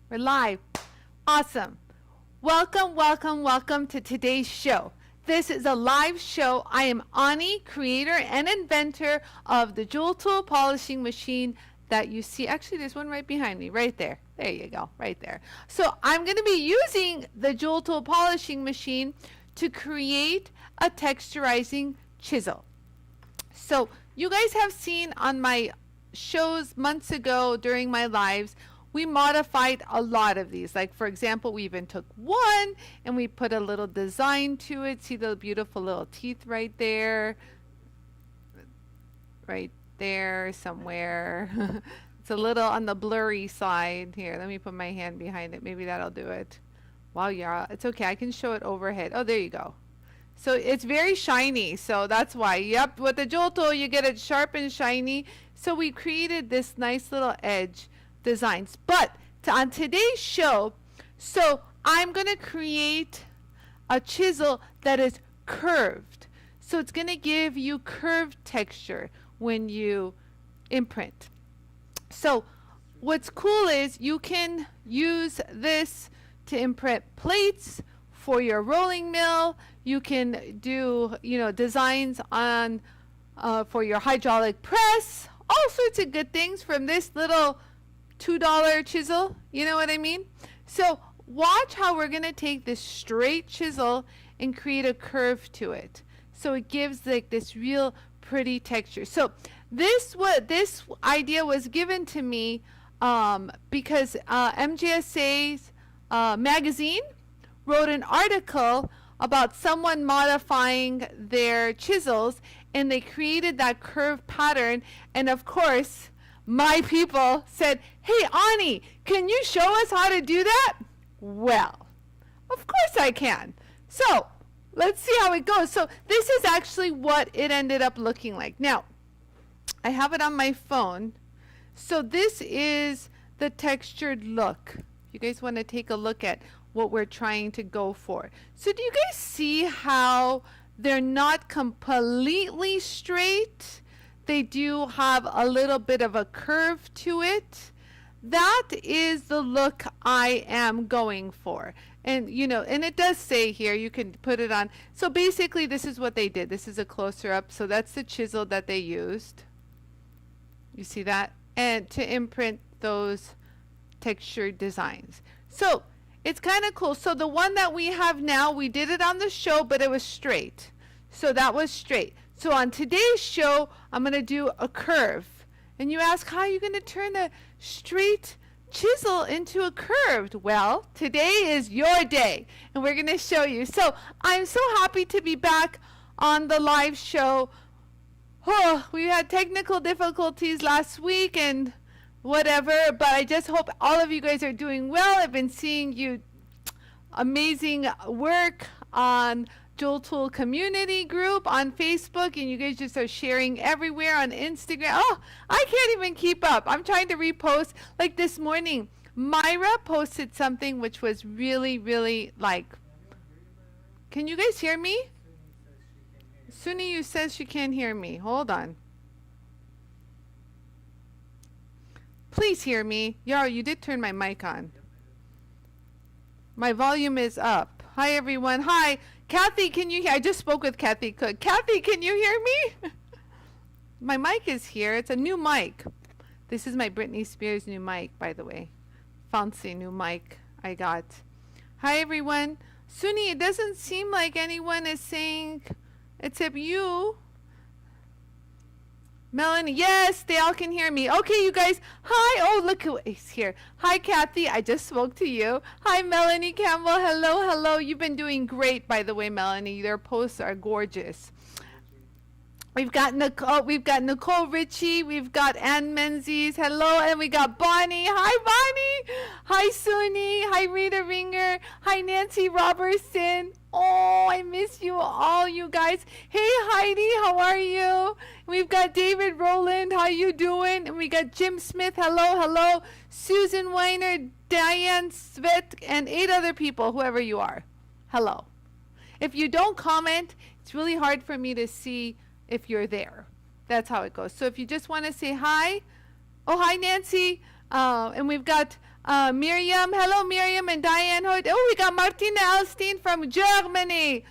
We're live. Awesome. Welcome, welcome, welcome to today's show. This is a live show. I am Anie, creator and inventor of the JOOLTOOL polishing machine that you see. Actually, there's one right behind me, right there. There you go, right there. So I'm going to be using the JOOLTOOL polishing machine to create a texturizing chisel. So you guys have seen on my shows months ago during my lives, we modified a lot of these. Like, for example, we even took one and we put a little design to it. See the beautiful little teeth right there? Right there somewhere. It's a little on the blurry side. Here, let me put my hand behind it. Maybe that'll do it. Wow, yeah, it's okay. I can show it overhead. Oh, there you go. So it's very shiny, so that's why. Yep, with the JOOLTOOL, you get it sharp and shiny. So we created this nice little edge designs. But on today's show, so I'm going to create a chisel that is curved. So it's going to give you curved texture when you imprint. So what's cool is you can use this to imprint plates for your rolling mill. You can do, designs on for your hydraulic press. All sorts of good things from this little $2 chisel. You know what I mean? So watch how we're going to take this straight chisel and create a curve to it. So it gives like this real pretty texture. So this idea was given to me because MJSA's magazine wrote an article about someone modifying their chisels, and they created that curved pattern. And of course, my people said, "Hey, Anie, can you show us how to do that?" Well, of course I can. So let's see how it goes. So this is actually what it ended up looking like. Now, I have it on my phone. So this is the textured look. You guys want to take a look at what we're trying to go for. So do you guys see how they're not completely straight? They do have a little bit of a curve to it. That is the look I am going for. And and it does say here, you can put it on. So basically this is what they did. This is a closer up. So that's the chisel that they used. You see that? And to imprint those textured designs. So it's kind of cool. So the one that we have now, we did it on the show, but it was straight. So that was straight. So on today's show, I'm going to do a curve. And you ask, how are you going to turn a straight chisel into a curved? Well, today is your day, and we're going to show you. So I'm so happy to be back on the live show. Oh, we had technical difficulties last week and whatever, but I just hope all of you guys are doing well. I've been seeing you amazing work on JOOLTOOL community group on Facebook, and you guys just are sharing everywhere on Instagram. Oh, I can't even keep up. I'm trying to repost. Like this morning, Myra posted something which was really, really like, can you guys hear me? Suni says she can't hear me. Hold on. Please hear me. Yara, you did turn my mic on. My volume is up. Hi, everyone. Hi. Kathy, can you hear? I just spoke with Kathy Cook. Kathy, can you hear me? My mic is here. It's a new mic. This is my Britney Spears new mic, by the way. Fancy new mic I got. Hi, everyone. Suni, it doesn't seem like anyone is saying except you. Melanie, yes, they all can hear me. Okay, you guys. Hi. Oh, look who is here. Hi, Kathy. I just spoke to you. Hi, Melanie Campbell. Hello, hello. You've been doing great, by the way, Melanie. Their posts are gorgeous. We've got Nicole Ritchie. We've got Ann Menzies. Hello, and we got Bonnie. Hi, Bonnie. Hi, Suni. Hi, Rita Ringer. Hi, Nancy Robertson. Oh, I miss you all, you guys. Hey, Heidi, how are you? We've got David Rowland. How you doing? And we got Jim Smith. Hello, hello. Susan Weiner, Diane Svet, and 8 other people, whoever you are. Hello. If you don't comment, it's really hard for me to see if you're there. That's how it goes. So if you just want to say hi. Oh, hi, Nancy. And we've got Miriam, hello Miriam and Diane Hoyt. Oh, we got Martina Elstein from Germany.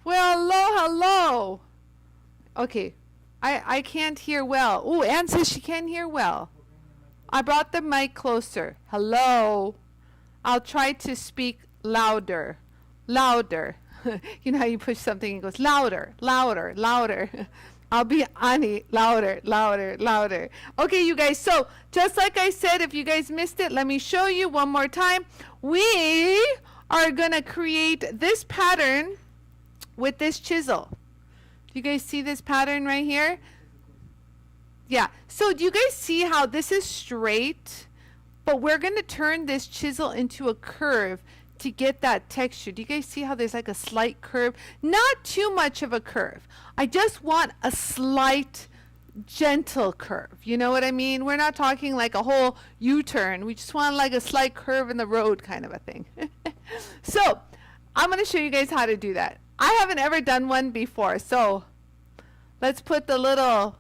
Well, hello. Okay, I can't hear well. Oh, Anne says she can't hear well. I brought the mic closer. Hello. I'll try to speak louder. Louder. You know how you push something and it goes louder, louder, louder. I'll be Anie, louder, louder, louder. Okay, you guys, so just like I said, if you guys missed it, let me show you one more time. We are going to create this pattern with this chisel. Do you guys see this pattern right here? Yeah, so do you guys see how this is straight, but we're going to turn this chisel into a curve to get that texture. Do you guys see how there's like a slight curve? Not too much of a curve. I just want a slight, gentle curve. You know what I mean? We're not talking like a whole U-turn. We just want like a slight curve in the road kind of a thing. So I'm going to show you guys how to do that. I haven't ever done one before, so let's put the little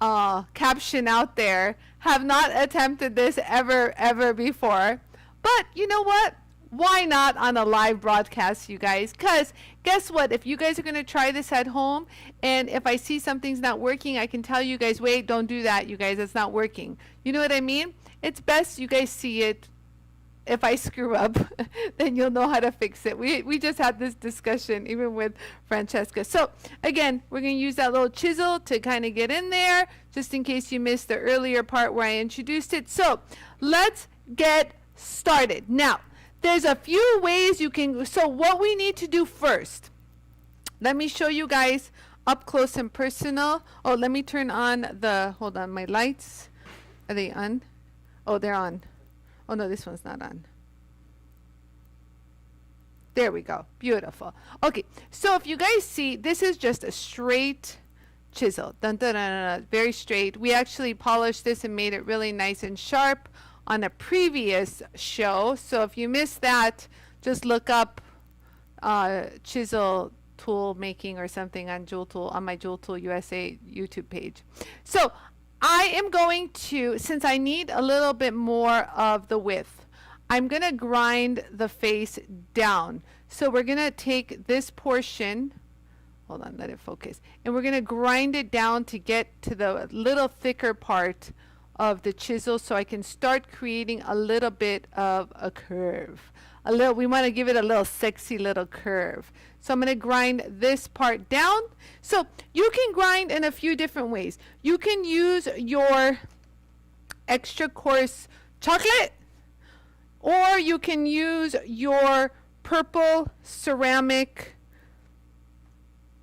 caption out there. Have not attempted this ever before. But you know what? Why not on a live broadcast, you guys? Because guess what? If you guys are going to try this at home, and if I see something's not working, I can tell you guys, wait, don't do that, you guys. It's not working. You know what I mean? It's best you guys see it. If I screw up, then you'll know how to fix it. We just had this discussion even with Francesca. So again, we're going to use that little chisel to kind of get in there, just in case you missed the earlier part where I introduced it. So let's get started. Now, there's a few ways you can, so what we need to do first, let me show you guys up close and personal. Oh, let me turn on the, hold on, my lights. Are they on? Oh, they're on. Oh no, this one's not on. There we go. Beautiful. Okay, so if you guys see, this is just a straight chisel. Dun, dun, dun, dun, dun. Very straight. We actually polished this and made it really nice and sharp on a previous show. So if you missed that, just look up chisel tool making or something on JOOLTOOL, on my JOOLTOOL USA YouTube page. So I am going to, since I need a little bit more of the width, I'm going to grind the face down. So we're going to take this portion, hold on, let it focus, and we're going to grind it down to get to the little thicker part of the chisel, so I can start creating a little bit of a curve. We want to give it a little sexy little curve. So I'm going to grind this part down. So you can grind in a few different ways. You can use your extra coarse chocolate, or you can use your purple ceramic.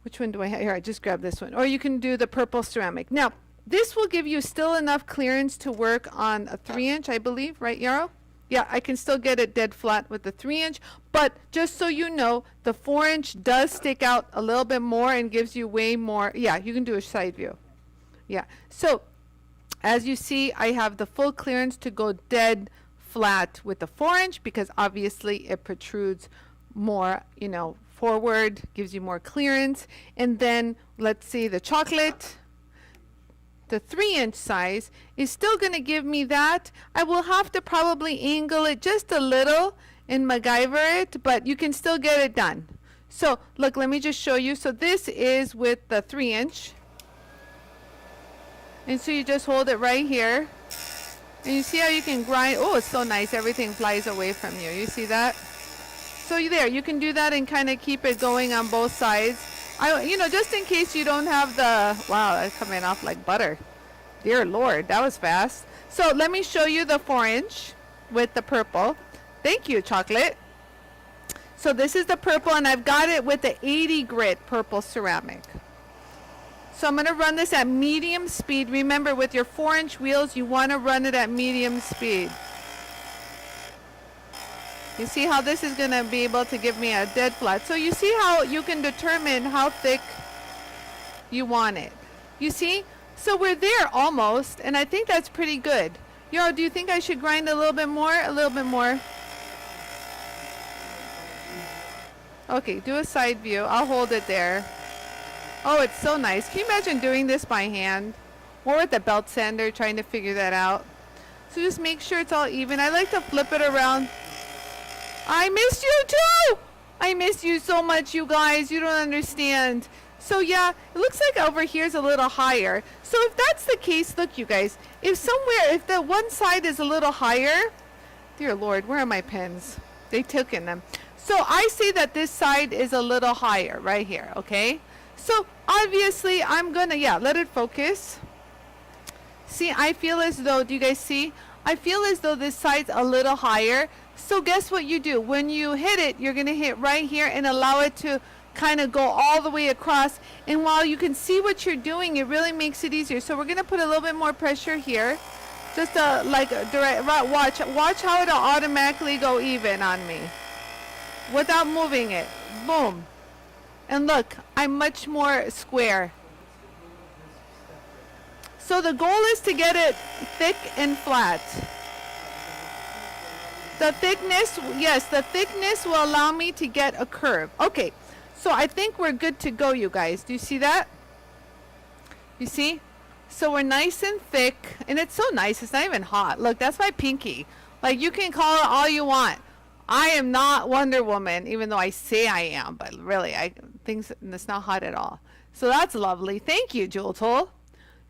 Which one do I have here? I just grabbed this one. Or you can do the purple ceramic. Now, this will give you still enough clearance to work on a 3-inch, I believe, right, Yarrow? Yeah, I can still get it dead flat with the 3-inch, but just so you know, the 4-inch does stick out a little bit more and gives you way more. Yeah, you can do a side view. Yeah, so as you see, I have the full clearance to go dead flat with the 4-inch because obviously it protrudes more, you know, forward, gives you more clearance. And then let's see the chocolate. The 3-inch size is still going to give me that. I will have to probably angle it just a little and MacGyver it, but you can still get it done. So look, let me just show you. So this is with the 3-inch. And so you just hold it right here. And you see how you can grind. Oh, it's so nice. Everything flies away from you. You see that? So there, you can do that and kind of keep it going on both sides. You know, just in case you don't have the, wow, that's coming off like butter. Dear Lord, that was fast. So let me show you the 4-inch with the purple. Thank you, chocolate. So this is the purple, and I've got it with the 80 grit purple ceramic. So I'm going to run this at medium speed. Remember, with your 4-inch wheels, you want to run it at medium speed. You see how this is going to be able to give me a dead flat. So you see how you can determine how thick you want it. You see? So we're there almost, and I think that's pretty good. Yo, do you think I should grind a little bit more? A little bit more. Okay, do a side view. I'll hold it there. Oh, it's so nice. Can you imagine doing this by hand? Or with a belt sander, trying to figure that out? So just make sure it's all even. I like to flip it around. I missed you too! I miss you so much, you guys. You don't understand. So yeah, it looks like over here is a little higher. So if that's the case, look you guys, if the one side is a little higher, dear Lord, where are my pens? They took in them. So I say that this side is a little higher right here, okay? So obviously I'm gonna, yeah, let it focus. See, I feel as though, do you guys see? I feel as though this side's a little higher. So guess what you do? When you hit it, you're gonna hit right here and allow it to kind of go all the way across. And while you can see what you're doing, it really makes it easier. So we're gonna put a little bit more pressure here. Just like direct, watch how it'll automatically go even on me without moving it. Boom. And look, I'm much more square. So the goal is to get it thick and flat. The thickness, yes, the thickness will allow me to get a curve. Okay, so I think we're good to go, you guys. Do you see that? You see? So we're nice and thick, and it's so nice. It's not even hot. Look, that's my pinky. Like, you can call it all you want. I am not Wonder Woman, even though I say I am, but really, it's not hot at all. So that's lovely. Thank you, JOOLTOOL.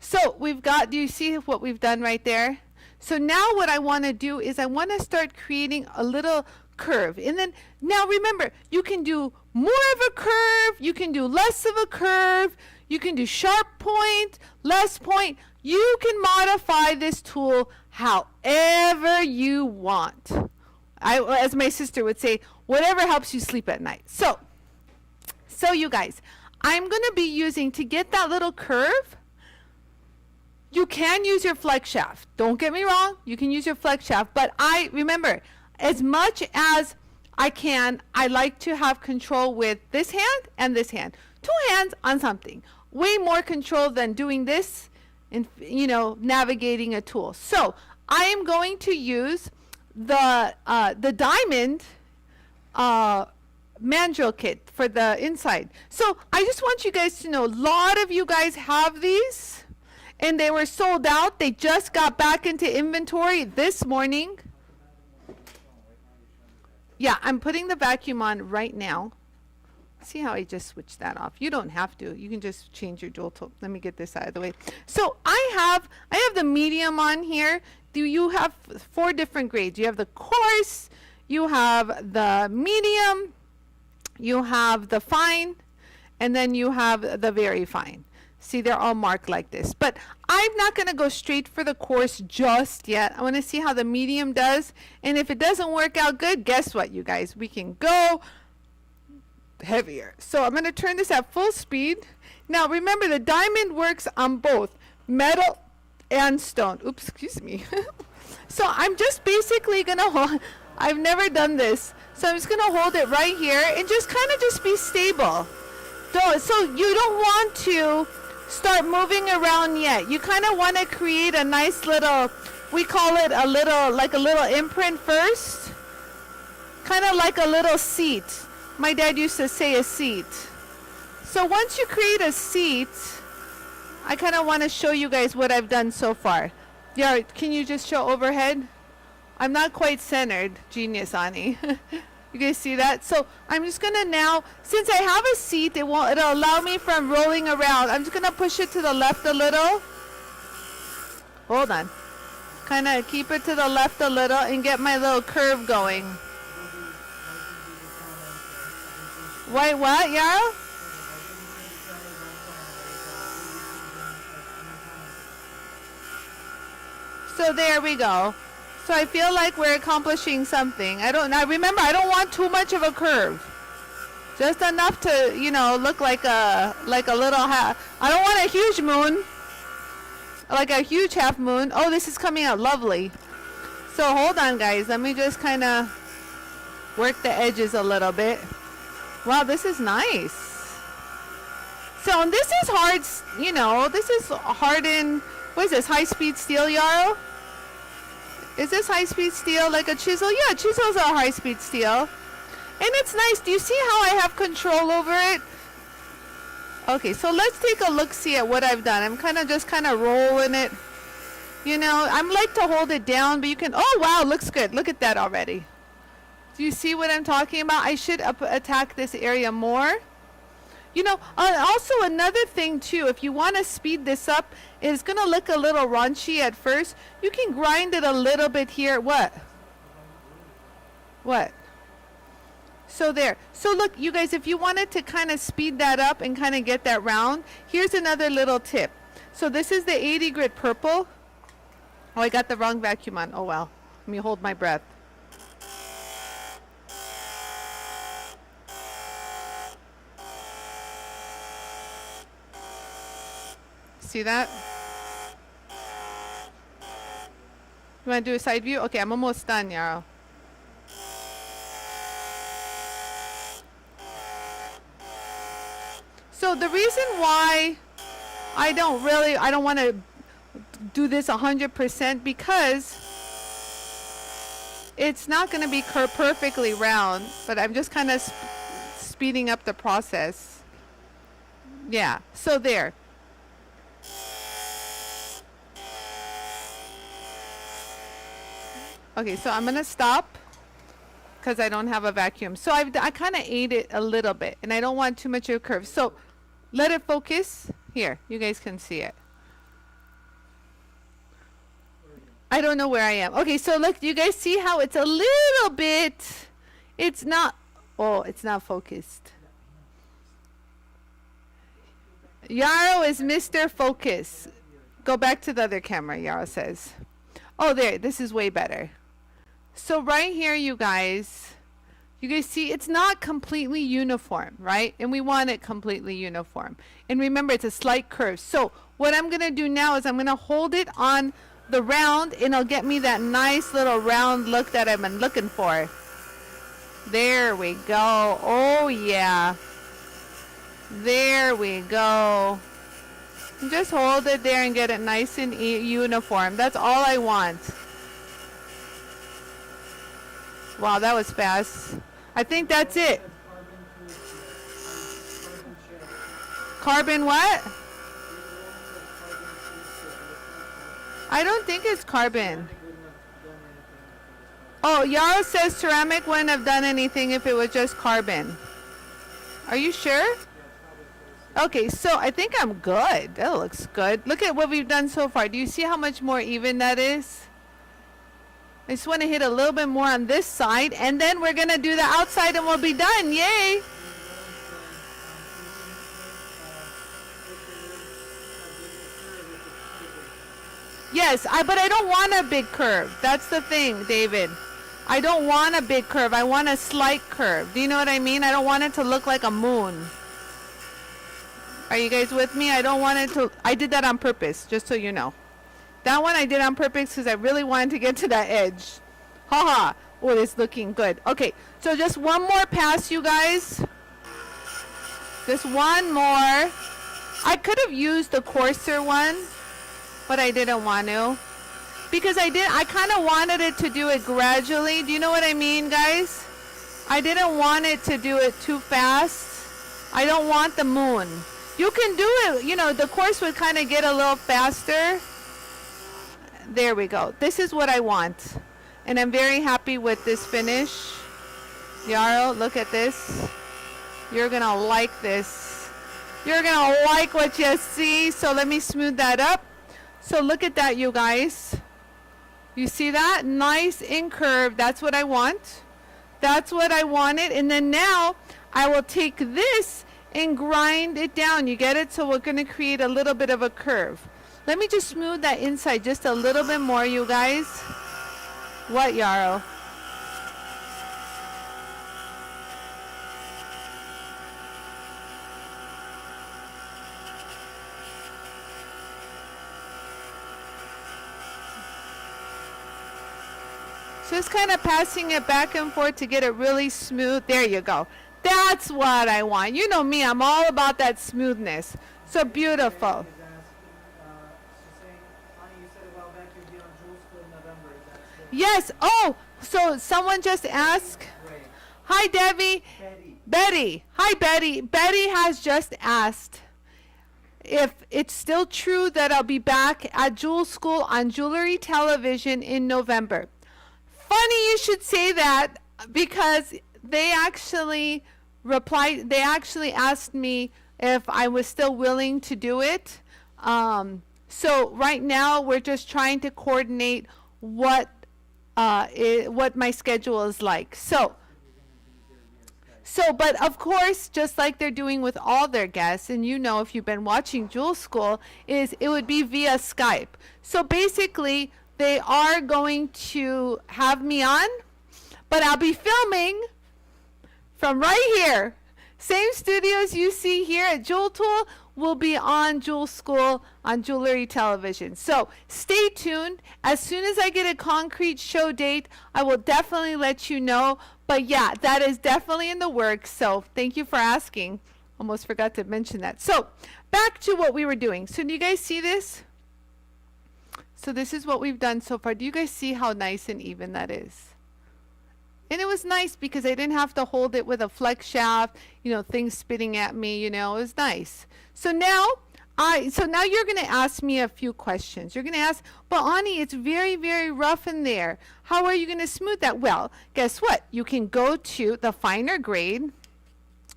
So we've got, do you see what we've done right there? So now what I want to do is I want to start creating a little curve. And then, now remember, you can do more of a curve, you can do less of a curve, you can do sharp point, less point. You can modify this tool however you want. As my sister would say, whatever helps you sleep at night. So you guys, I'm going to be using, to get that little curve, you can use your flex shaft. Don't get me wrong, you can use your flex shaft, but remember, as much as I can, I like to have control with this hand and this hand. Two hands on something. Way more control than doing this and, navigating a tool. So I am going to use the diamond mandrel kit for the inside. So I just want you guys to know, a lot of you guys have these and they were sold out. They just got back into inventory this morning. Yeah, I'm putting the vacuum on right now. See how I just switched that off? You don't have to. You can just change your JOOLTOOL. Let me get this out of the way. So I have the medium on here. You have 4 different grades. You have the coarse, you have the medium, you have the fine, and then you have the very fine. See, they're all marked like this. But I'm not going to go straight for the coarse just yet. I want to see how the medium does. And if it doesn't work out good, guess what, you guys? We can go heavier. So I'm going to turn this at full speed. Now, remember, the diamond works on both metal and stone. Oops, excuse me. So I'm just basically going to hold. I've never done this. So I'm just going to hold it right here and just kind of just be stable. So you don't want to start moving around yet. You kind of want to create a nice little, we call it a little imprint first. Kind of like a little seat. My dad used to say a seat. So once you create a seat, I kind of want to show you guys what I've done so far. Yeah, can you just show overhead? I'm not quite centered. Genius, Anie. You guys see that? So I'm just gonna now, since I have a seat, it'll allow me from rolling around. I'm just gonna push it to the left a little. Hold on. Kind of keep it to the left a little and get my little curve going. Wait, what? Yeah? So there we go. So I feel like we're accomplishing something. Remember, I don't want too much of a curve. Just enough to, look like a little half. I don't want a huge moon. Like a huge half moon. Oh, this is coming out lovely. So hold on, guys. Let me just kind of work the edges a little bit. Wow, this is nice. So this is hard, this is hardened, what is this, high-speed steel, Yarrow? Is this high-speed steel like a chisel? Yeah, chisels are high-speed steel. And it's nice. Do you see how I have control over it? Okay, so let's take a look-see at what I've done. I'm just kind of rolling it. You know, I'm like to hold it down, but you can, oh wow, looks good. Look at that already. Do you see what I'm talking about? I should attack this area more. You know, also another thing too, if you want to speed this up, it's going to look a little raunchy at first. You can grind it a little bit here. What? What? So there. So look, you guys, if you wanted to kind of speed that up and kind of get that round, here's another little tip. So this is the 80 grit purple. Oh, I got the wrong vacuum on. Oh well. Let me hold my breath. See that? You want to do a side view? Okay, I'm almost done, Yarrow. So the reason why I don't want to do this 100% because it's not going to be perfectly round, but I'm just kind of speeding up the process. Yeah, so there. Okay, so I'm going to stop because I don't have a vacuum. So I kind of ate it a little bit, and I don't want too much of a curve. So let it focus. Here, you guys can see it. I don't know where I am. Okay, so look, you guys see how it's a little bit, it's not, oh, it's not focused. Yarrow is Mr. Focus. Go back to the other camera, Yarrow says. Oh, there, this is way better. So right here, you guys see it's not completely uniform, right? And we want it completely uniform. And remember, it's a slight curve. So what I'm going to do now is I'm going to hold it on the round, and it'll get me that nice little round look that I've been looking for. There we go. Oh, yeah. There we go. Just hold it there and get it nice and uniform. That's all I want. Wow, that was fast. I think that's it. Carbon what? I don't think it's carbon. Oh, Yarrow says ceramic wouldn't have done anything if it was just carbon. Are you sure? Okay, so I think I'm good. That looks good. Look at what we've done so far. Do you see how much more even that is? I just want to hit a little bit more on this side, and then we're going to do the outside and we'll be done. Yay! Yes, but I don't want a big curve. That's the thing, David. I don't want a big curve. I want a slight curve. Do you know what I mean? I don't want it to look like a moon. Are you guys with me? I don't want it to... I did that on purpose, just so you know. That one I did on purpose because I really wanted to get to that edge. Haha. Oh, it's looking good. Okay, so just one more pass, you guys. Just one more. I could have used the coarser one, but I didn't want to. Because I kind of wanted it to do it gradually. Do you know what I mean, guys? I didn't want it to do it too fast. I don't want the moon. You can do it, you know, the course would kind of get a little faster. There we go. This is what I want. And I'm very happy with this finish. Yarrow, look at this. You're going to like this. You're going to like what you see. So let me smooth that up. So look at that, you guys. You see that? Nice and curved. That's what I want. That's what I wanted. And then now I will take this and grind it down. You get it? So we're going to create a little bit of a curve. Let me just smooth that inside just a little bit more, you guys. What, Yarrow? Just kind of passing it back and forth to get it really smooth. There you go. That's what I want. You know me, I'm all about that smoothness. So beautiful. Yes. Oh, so someone just asked. Hi, Debbie. Betty. Hi, Betty. Betty has just asked if it's still true that I'll be back at Jewel School on Jewelry Television in November. Funny you should say that, because they actually replied, they actually asked me if I was still willing to do it. So right now we're just trying to coordinate what my schedule is like. But of course, just like they're doing with all their guests, and you know if you've been watching Jewel School, is it would be via Skype. So basically, they are going to have me on, but I'll be filming from right here. Same studios you see here at JOOLTOOL will be on Jewel School on Jewelry Television. So stay tuned. As soon as I get a concrete show date, I will definitely let you know. But yeah, that is definitely in the works. So thank you for asking. Almost forgot to mention that. So back to what we were doing. So do you guys see this? So this is what we've done so far. Do you guys see how nice and even that is? And it was nice because I didn't have to hold it with a flex shaft, you know, things spitting at me, you know, it was nice. So now you're going to ask me a few questions. You're going to ask, but Anie, it's very, very rough in there. How are you going to smooth that? Well, guess what? You can go to the finer grade.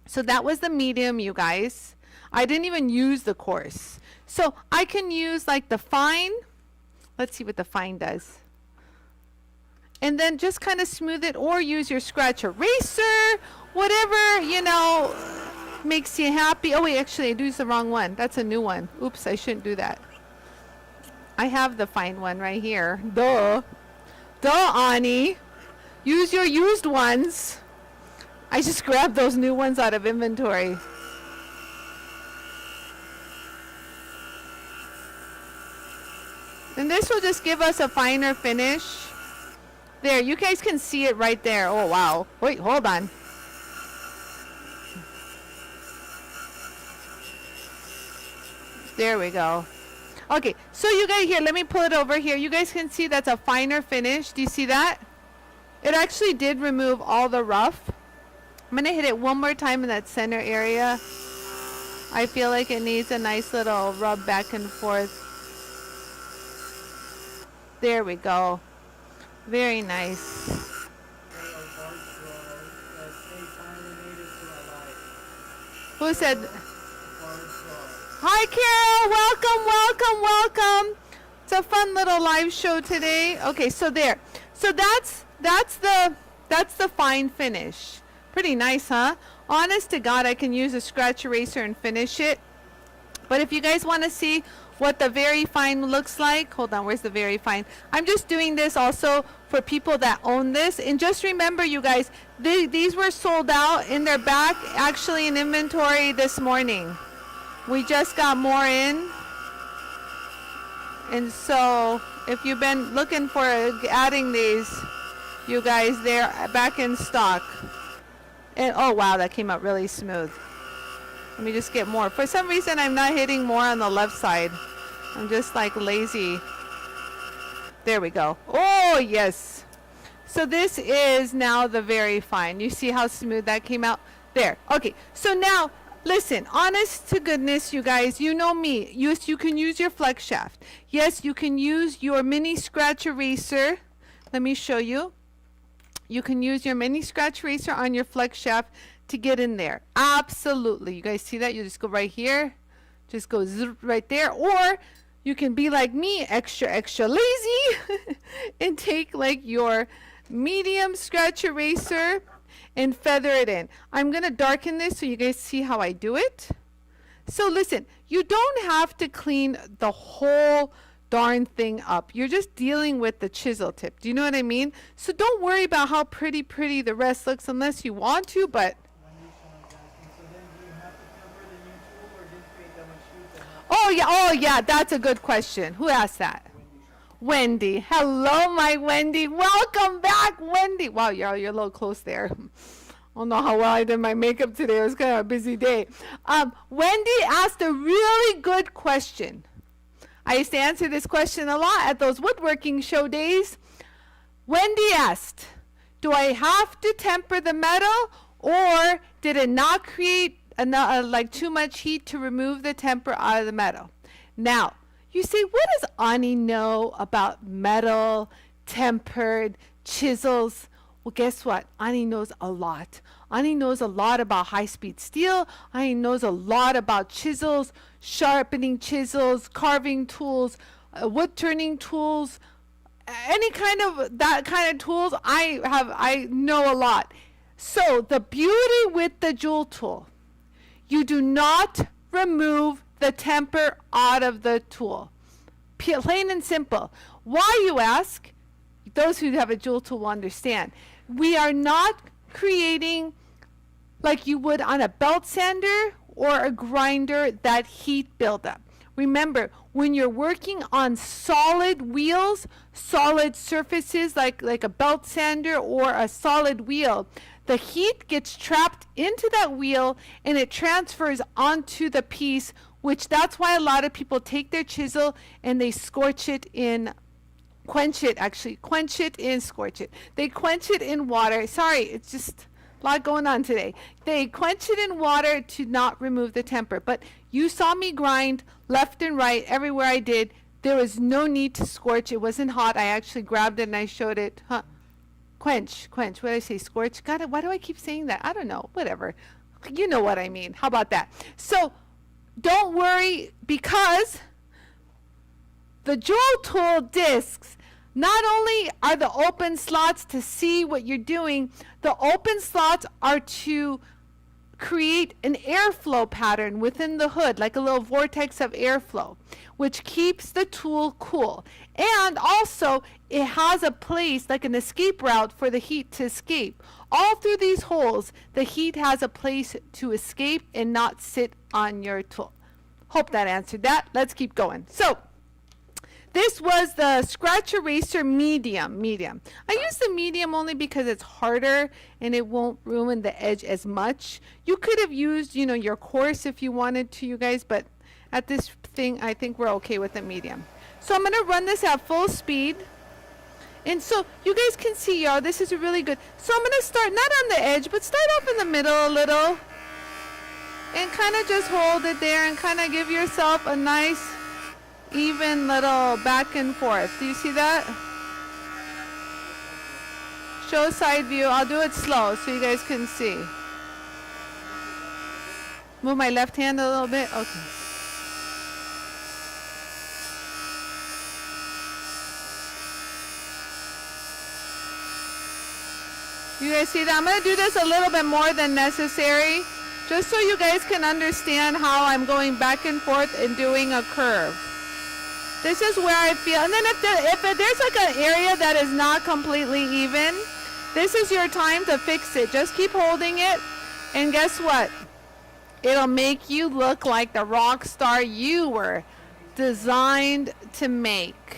So that was the medium, you guys. I didn't even use the coarse. So I can use like the fine. Let's see what the fine does. And then just kind of smooth it, or use your scratch eraser, whatever, you know, makes you happy. Oh wait, actually I used the wrong one. That's a new one. Oops, I shouldn't do that. I have the fine one right here. Duh. Duh, Anie. Use your used ones. I just grabbed those new ones out of inventory. And this will just give us a finer finish. There, you guys can see it right there. Oh, wow. Wait, hold on. There we go. Okay, so you guys here, let me pull it over here. You guys can see that's a finer finish. Do you see that? It actually did remove all the rough. I'm going to hit it one more time in that center area. I feel like it needs a nice little rub back and forth. There we go. Very nice. Who said? Hi, Carol. Welcome. It's a fun little live show today. Okay, so there. So that's the fine finish. Pretty nice, huh? Honest to God, I can use a scratch eraser and finish it. But if you guys want to see what the very fine looks like, hold on, where's the very fine? I'm just doing this also for people that own this. And just remember, you guys, these were sold out in their back, actually in inventory this morning. We just got more in. And so if you've been looking for adding these, you guys, they're back in stock. And oh wow, that came out really smooth. Let me just get more. For some reason, I'm not hitting more on the left side. I'm just like lazy. There we go. Oh, yes. So this is now the very fine. You see how smooth that came out? There. Okay. So now, listen, honest to goodness, you guys, you know me. Yes, you can use your flex shaft. Yes, you can use your mini scratch eraser. Let me show you. You can use your mini scratch eraser on your flex shaft to get in there. Absolutely. You guys see that? You just go right here. Just go right there. Or you can be like me, extra lazy, and take like your medium scratch eraser and feather it in. I'm going to darken this so you guys see how I do it. So listen, you don't have to clean the whole darn thing up. You're just dealing with the chisel tip. Do you know what I mean? So don't worry about how pretty the rest looks unless you want to, but oh yeah, that's a good question. Who asked that? Wendy. Hello, my Wendy. Welcome back, Wendy. Wow, you're a little close there. I don't know how well I did my makeup today. It was kind of a busy day. Wendy asked a really good question. I used to answer this question a lot at those woodworking show days. Wendy asked, do I have to temper the metal, or did it not create like too much heat to remove the temper out of the metal. Now, you say, what does Anie know about metal, tempered, chisels? Well, guess what? Anie knows a lot. Anie knows a lot about high-speed steel. Anie knows a lot about chisels, sharpening chisels, carving tools, wood turning tools, any kind of that kind of tools. I know a lot. So the beauty with the Jool tool, you do not remove the temper out of the tool. Plain and simple. Why, you ask? Those who have a Jool tool will understand. We are not creating, like you would on a belt sander or a grinder, that heat buildup. Remember, when you're working on solid wheels, solid surfaces like a belt sander or a solid wheel, the heat gets trapped into that wheel and it transfers onto the piece, which that's why a lot of people take their chisel and they scorch it in, quench it in, scorch it. They quench it in water. Sorry, it's just a lot going on today. They quench it in water to not remove the temper. But you saw me grind left and right everywhere I did. There was no need to scorch. It wasn't hot. I actually grabbed it and I showed it. Quench. What did I say? Scorch? Got it. Why do I keep saying that? I don't know. Whatever. You know what I mean. How about that? So don't worry, because the Jool tool discs, not only are the open slots to see what you're doing, the open slots are to create an airflow pattern within the hood, like a little vortex of airflow, which keeps the tool cool. And also, it has a place, like an escape route for the heat to escape. All through these holes, the heat has a place to escape and not sit on your tool. Hope that answered that. Let's keep going. So, this was the scratch eraser medium. I use the medium only because it's harder and it won't ruin the edge as much. You could have used, your coarse if you wanted to, you guys, but at this thing, I think we're okay with the medium. So I'm going to run this at full speed. And so you guys can see, y'all, this is really good. So I'm going to start not on the edge, but start off in the middle a little. And kind of just hold it there and kind of give yourself a nice even little back and forth. Do you see that? Show side view. I'll do it slow so you guys can see. Move my left hand a little bit. Okay. You guys see that? I'm going to do this a little bit more than necessary, just so you guys can understand how I'm going back and forth and doing a curve. This is where I feel, and then if there's like an area that is not completely even, this is your time to fix it. Just keep holding it, and guess what? It'll make you look like the rock star you were designed to make,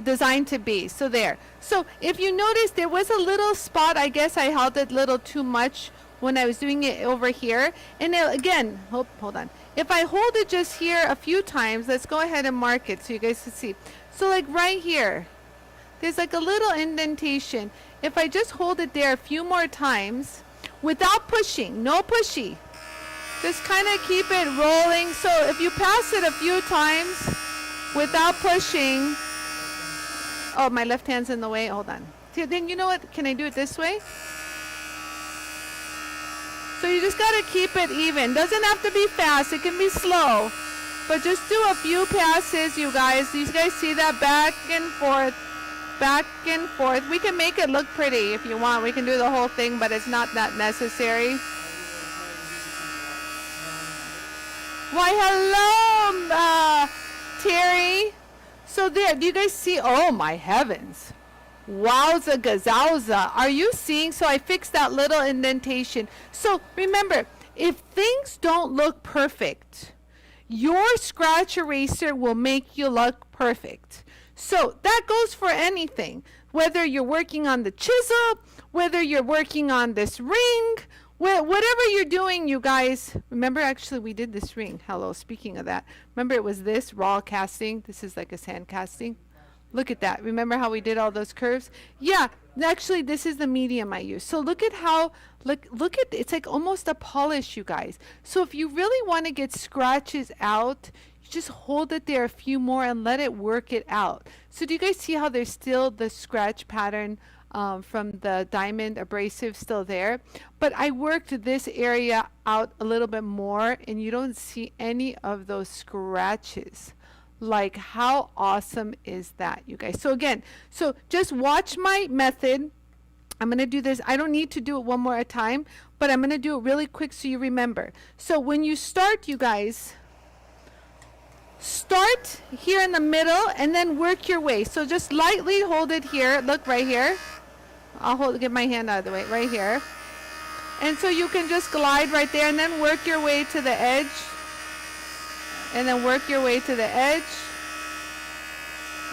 designed to be. So there. So if you notice, there was a little spot, I guess I held it a little too much when I was doing it over here. And again, hold on. If I hold it just here a few times, let's go ahead and mark it so you guys can see. So like right here, there's like a little indentation. If I just hold it there a few more times, without pushing, no pushy, just kind of keep it rolling. So if you pass it a few times without pushing, oh, my left hand's in the way, hold on. Then you know what, can I do it this way? So you just got to keep it even. Doesn't have to be fast. It can be slow. But just do a few passes, you guys. You guys see that? Back and forth. Back and forth. We can make it look pretty if you want. We can do the whole thing, but it's not that necessary. Why, hello, Terry. So there, do you guys see? Oh, my heavens. Wowza gazowza. Are you seeing? So I fixed that little indentation. So remember, if things don't look perfect, your scratch eraser will make you look perfect. So that goes for anything. Whether you're working on the chisel, whether you're working on this ring, whatever you're doing, you guys. Remember, actually, we did this ring. Hello, speaking of that. Remember, it was this raw casting. This is like a sand casting. Look at that. Remember how we did all those curves? Yeah, Actually, this is the medium I use. So look at how, look at, it's like almost a polish, you guys. So if you really want to get scratches out, you just hold it there a few more and let it work it out. So do you guys see how there's still the scratch pattern from the diamond abrasive still there? But I worked this area out a little bit more and you don't see any of those scratches. Like, how awesome is that, you guys? So again, so just watch my method. I'm going to do this. I don't need to do it one more at a time, but I'm going to do it really quick so you remember. So when you start, you guys, start here in the middle and then work your way. So just lightly hold it here. Look right here. I'll get my hand out of the way right here. And so you can just glide right there and then work your way to the edge. And then work your way to the edge.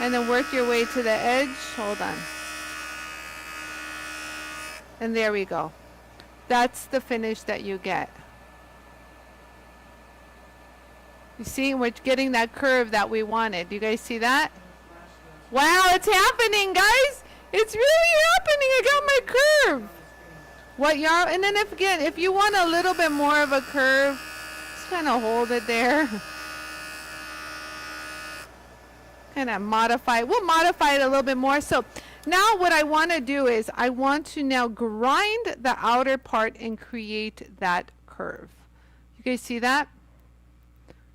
And then work your way to the edge. Hold on. And there we go. That's the finish that you get. You see, we're getting that curve that we wanted. Do you guys see that? Wow, it's happening, guys. It's really happening. I got my curve. What, y'all? And then if you want a little bit more of a curve, just kind of hold it there. Kind of modify it. We'll modify it a little bit more. So now what I want to do is I want to now grind the outer part and create that curve. You guys see that?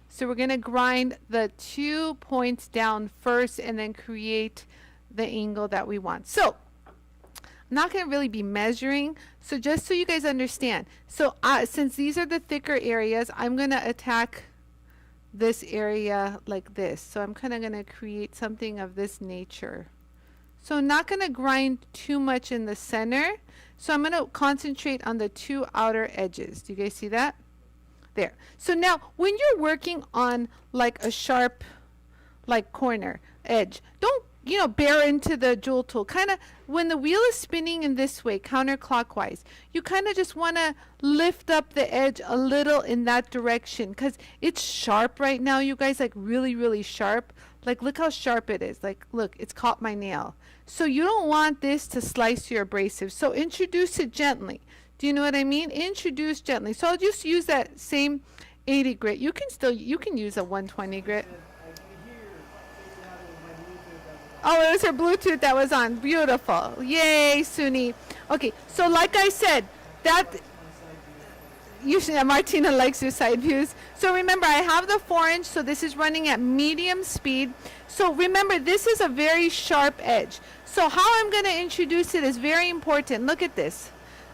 So we're going to grind the 2 points down first and then create the angle that we want. So I'm not going to really be measuring. So just so you guys understand. So since these are the thicker areas, I'm going to attack this area like this. So I'm kind of going to create something of this nature. So I'm not going to grind too much in the center. So I'm going to concentrate on the 2 outer edges. Do you guys see that? There. So now when you're working on like a sharp like corner edge, don't bear into the jewel tool. Kind of when the wheel is spinning in this way counterclockwise, you kind of just want to lift up the edge a little in that direction because it's sharp right now, you guys, like really sharp. Like look how sharp it is. Like look, it's caught my nail. So you don't want this to slice your abrasive. So introduce it gently. Do you know what I mean? Introduce gently. So I'll just use that same 80 grit. You can use a 120 grit. Oh, it was her Bluetooth that was on. Beautiful. Yay, Suni. Okay, so like I said, that usually Martina likes your side views. So remember, I have the 4-inch, so this is running at medium speed. So remember, this is a very sharp edge. So how I'm going to introduce it is very important. Look at this.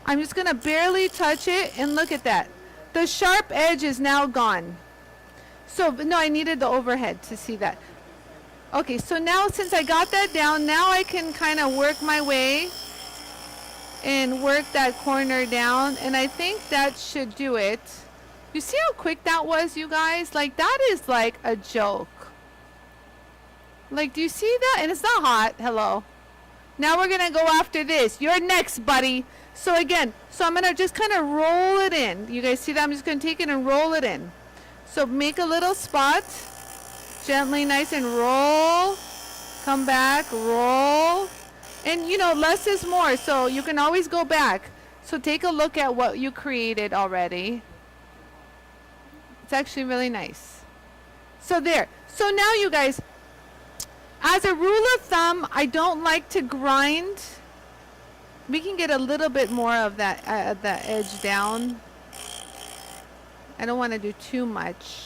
I'm just going to barely touch it, and look at that. The sharp edge is now gone. So, no, I needed the overhead to see that. Okay, so now since I got that down, now I can kind of work my way and work that corner down, and I think that should do it. You see how quick that was, you guys? Like, that is like a joke. Like, do you see that? And it's not hot. Hello. Now we're going to go after this. You're next, buddy. So again, so I'm going to just kind of roll it in. You guys see that? I'm just going to take it and roll it in. So make a little spot. Gently, nice, and roll. Come back, roll. And less is more, so you can always go back. So take a look at what you created already. It's actually really nice. So there. So now you guys, as a rule of thumb, I don't like to grind. We can get a little bit more of that the edge down. I don't want to do too much.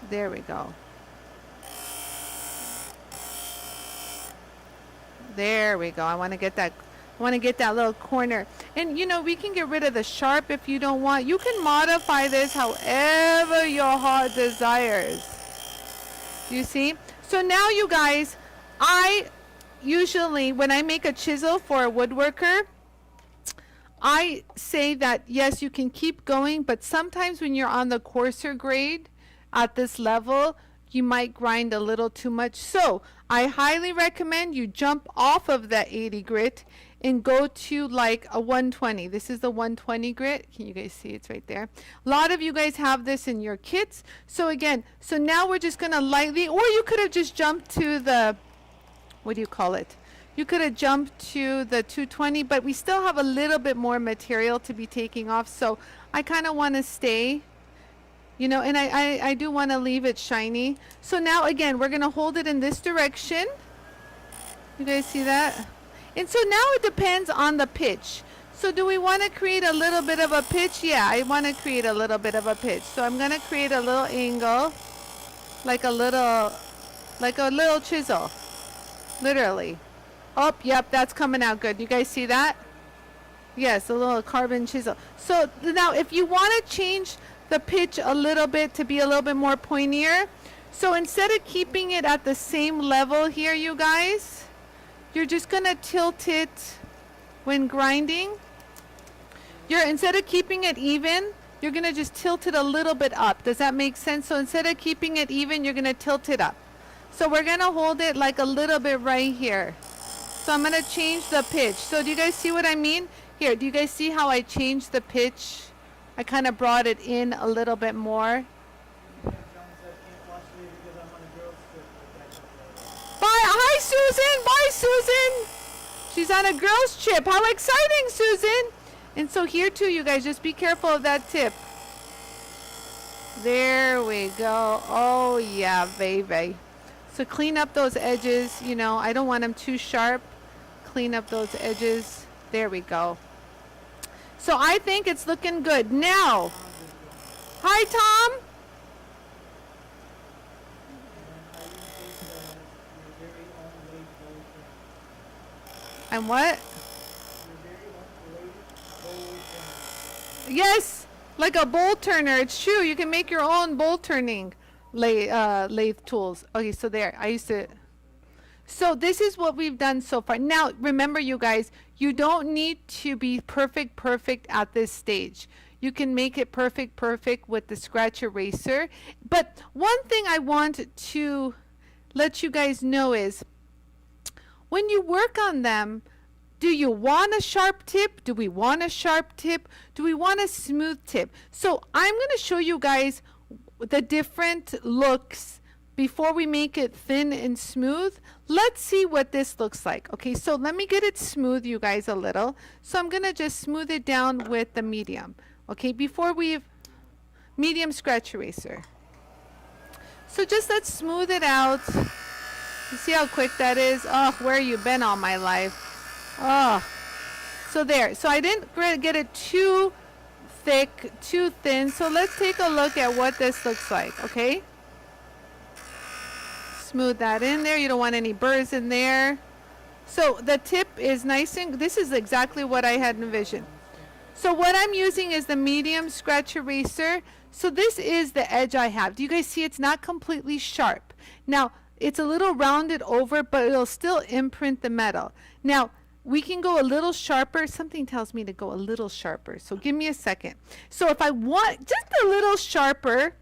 There we go. There we go. I want to get that little corner. And we can get rid of the sharp if you don't want. You can modify this however your heart desires. You see? So now you guys, I usually, when I make a chisel for a woodworker, I say that yes, you can keep going, but sometimes when you're on the coarser grade at this level, you might grind a little too much. So I highly recommend you jump off of that 80 grit and go to like a 120. This is the 120 grit. Can you guys see? It's right there. A lot of you guys have this in your kits. So again, so now we're just going to lightly, or you could have just jumped to the what do you call it? You could have jumped to the 220, but we still have a little bit more material to be taking off. So I kind of want to stay, you know, and I do want to leave it shiny. So now again, we're going to hold it in this direction. You guys see that? And so now it depends on the pitch. So do we want to create a little bit of a pitch? Yeah, I want to create a little bit of a pitch. So I'm going to create a little angle, like a little chisel, literally. Oh, yep, that's coming out good. You guys see that? Yes, a little carbon chisel. So now if you want to change the pitch a little bit to be a little bit more pointier, so instead of keeping it at the same level here, you guys, you're just going to tilt it when grinding. Instead of keeping it even, you're going to just tilt it a little bit up. Does that make sense? So instead of keeping it even, you're going to tilt it up. So we're going to hold it like a little bit right here. So I'm going to change the pitch. So do you guys see what I mean? Here, do you guys see how I changed the pitch? I kind of brought it in a little bit more. Bye. Hi, Susan. Bye, Susan. She's on a girls' trip. How exciting, Susan. And so here too, you guys, just be careful of that tip. There we go. Oh, yeah, baby. So clean up those edges. You know, I don't want them too sharp. Clean up those edges. There we go. So I think it's looking good. Now, hi, Tom. And what? Yes, like a bolt turner. It's true. You can make your own bolt turning lathe tools. Okay, so there. I used to. So this is what we've done so far. Now, remember, you guys, you don't need to be perfect at this stage. You can make it perfect with the scratch eraser. But one thing I want to let you guys know is, when you work on them, do you want a sharp tip? Do we want a sharp tip? Do we want a smooth tip? So I'm going to show you guys the different looks before we make it thin and smooth. Let's see what this looks like. Okay, so let me get it smooth, you guys, a little. So I'm going to just smooth it down with the medium. Okay, before medium scratch eraser. So just let's smooth it out. You see how quick that is? Oh, where you been all my life? Oh, so there. So I didn't get it too thick, too thin. So let's take a look at what this looks like, okay? Smooth that in there. You don't want any burrs in there. So the tip is nice and this is exactly what I had envisioned. So what I'm using is the medium scratch eraser. So this is the edge I have. Do you guys see it's not completely sharp? Now, it's a little rounded over, but it'll still imprint the metal. Now, we can go a little sharper. Something tells me to go a little sharper. So give me a second. So if I want just a little sharper,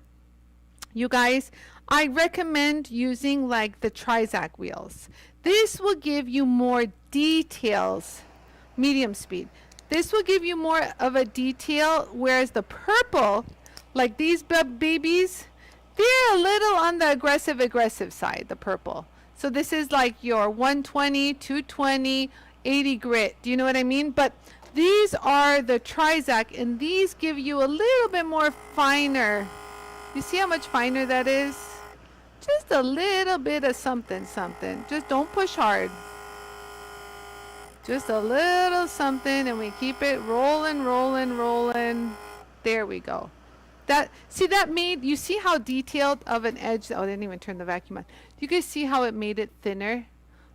you guys, I recommend using like the Trizac wheels. This will give you more details, medium speed. This will give you more of a detail, whereas the purple, like these babies, they're a little on the aggressive side, the purple. So this is like your 120, 220, 80 grit. Do you know what I mean? But these are the Trizac, and these give you a little bit more finer. You see how much finer that is? Just a little bit of something. Just don't push hard. Just a little something, and we keep it rolling. There we go. You see how detailed of an edge? Oh, I didn't even turn the vacuum on. Do you guys see how it made it thinner?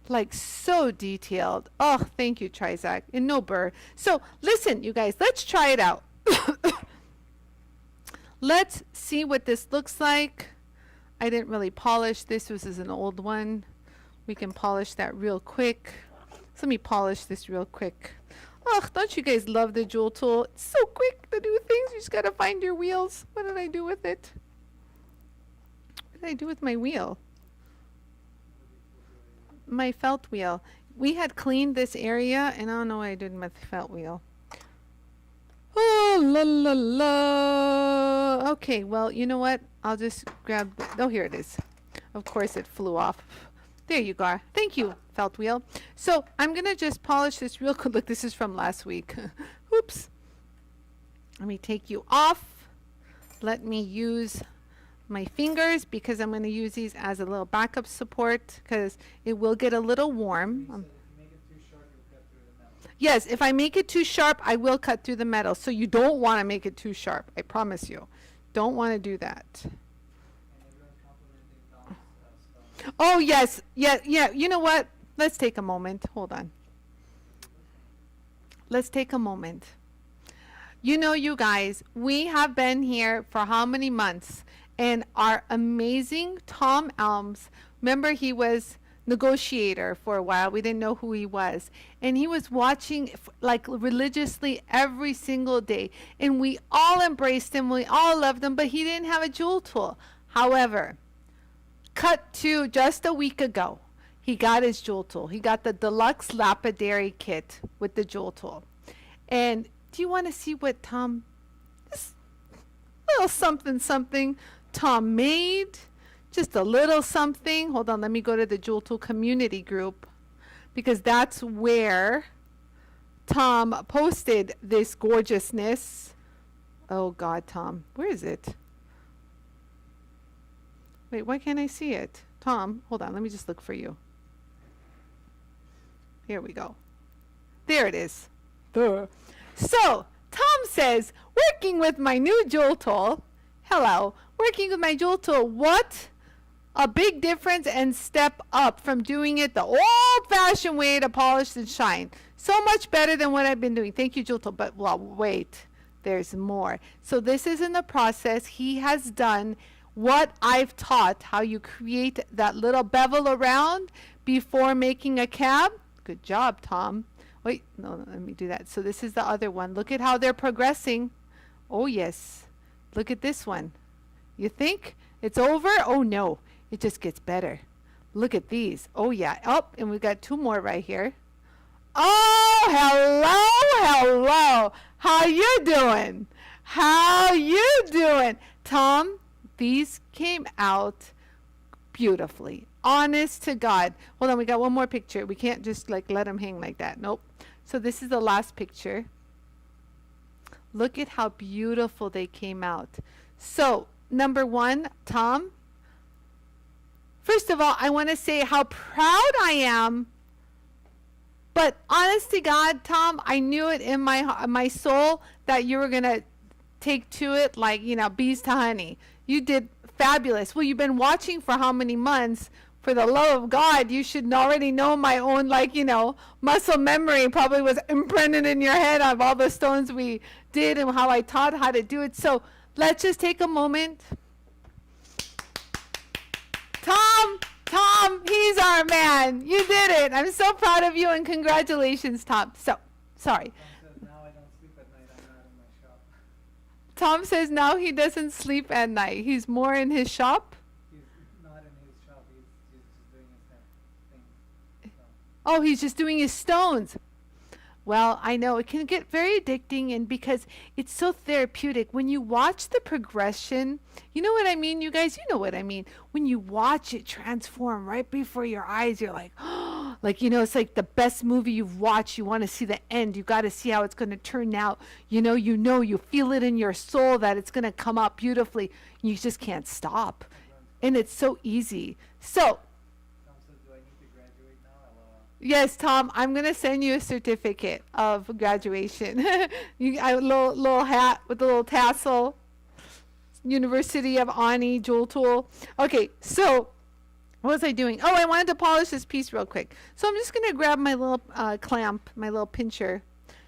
Like so detailed. Oh, thank you, Trizac. And no burr. So listen, you guys, let's try it out. Let's see what this looks like. I didn't really polish this. This is an old one. We can polish that real quick. So let me polish this real quick. Oh, don't you guys love the Jool tool? It's so quick to do things. You just got to find your wheels. What did I do with it? What did I do with my wheel? My felt wheel. We had cleaned this area, and I don't know what I did with my felt wheel. Oh, la la la. Okay, well, you know what? I'll just grab... Oh, here it is. Of course, it flew off. There you go. Thank you, felt wheel. So I'm going to just polish this real quick. Look, this is from last week. Oops. Let me take you off. Let me use my fingers because I'm going to use these as a little backup support because it will get a little warm. Yes, if I make it too sharp, I will cut through the metal. So you don't want to make it too sharp. I promise you. Don't want to do that. Oh, yes. Yeah, yeah. You know what? Let's take a moment. Hold on. Let's take a moment. You know, you guys, we have been here for how many months? And our amazing Tom Elms, remember he was negotiator for a while. We didn't know who he was. And he was watching like religiously every single day. And we all embraced him. We all loved him, but he didn't have a jewel tool. However, cut to just a week ago, he got his jewel tool. He got the deluxe lapidary kit with the jewel tool. And do you want to see what Tom, this little something something Tom made? Just a little something. Hold on, let me go to the Jewel Tool community group because that's where Tom posted this gorgeousness. Oh God, Tom, where is it? Wait, why can't I see it? Tom, hold on, let me just look for you. Here we go. There it is. Duh. So, Tom says, working with my new jewel tool. Hello, working with my jewel tool. What a big difference and step up from doing it the old-fashioned way to polish and shine. So much better than what I've been doing. Thank you, jewel tool. But, well, wait. There's more. So this is in the process. He has done what I've taught, how you create that little bevel around before making a cab. Good job, Tom. Wait, no, let me do that. So this is the other one. Look at how they're progressing. Oh, yes. Look at this one. You think it's over? Oh, no. It just gets better. Look at these. Oh, yeah. Oh, and we've got two more right here. Oh, hello, hello. How you doing? How you doing? Tom, these came out beautifully. Honest to God. Hold on, we got one more picture. We can't just like let them hang like that. Nope. So this is the last picture. Look at how beautiful they came out. So, number one, Tom, first of all, I want to say how proud I am. But honest to God, Tom, I knew it in my soul that you were going to take to it like, you know, bees to honey. You did fabulous. Well, you've been watching for how many months? For the love of God, you should already know my own, like, you know, muscle memory probably was imprinted in your head of all the stones we did and how I taught how to do it. So let's just take a moment. Tom, he's our man. You did it. I'm so proud of you and congratulations, Tom. So, sorry. Tom says now he doesn't sleep at night. He's more in his shop. Oh, he's just doing his stones. Well, I know it can get very addicting, and because it's so therapeutic when you watch the progression, you know what I mean, you guys, you know what I mean. When you watch it transform right before your eyes, you're like, oh, like, you know, it's like the best movie you've watched. You want to see the end. You got to see how it's going to turn out. You feel it in your soul that it's going to come out beautifully. You just can't stop. And it's so easy. So, yes, Tom, I'm going to send you a certificate of graduation. A little hat with a little tassel. University of Anie, Jewel Tool. Okay, so what was I doing? Oh, I wanted to polish this piece real quick. So I'm just going to grab my little clamp, my little pincher.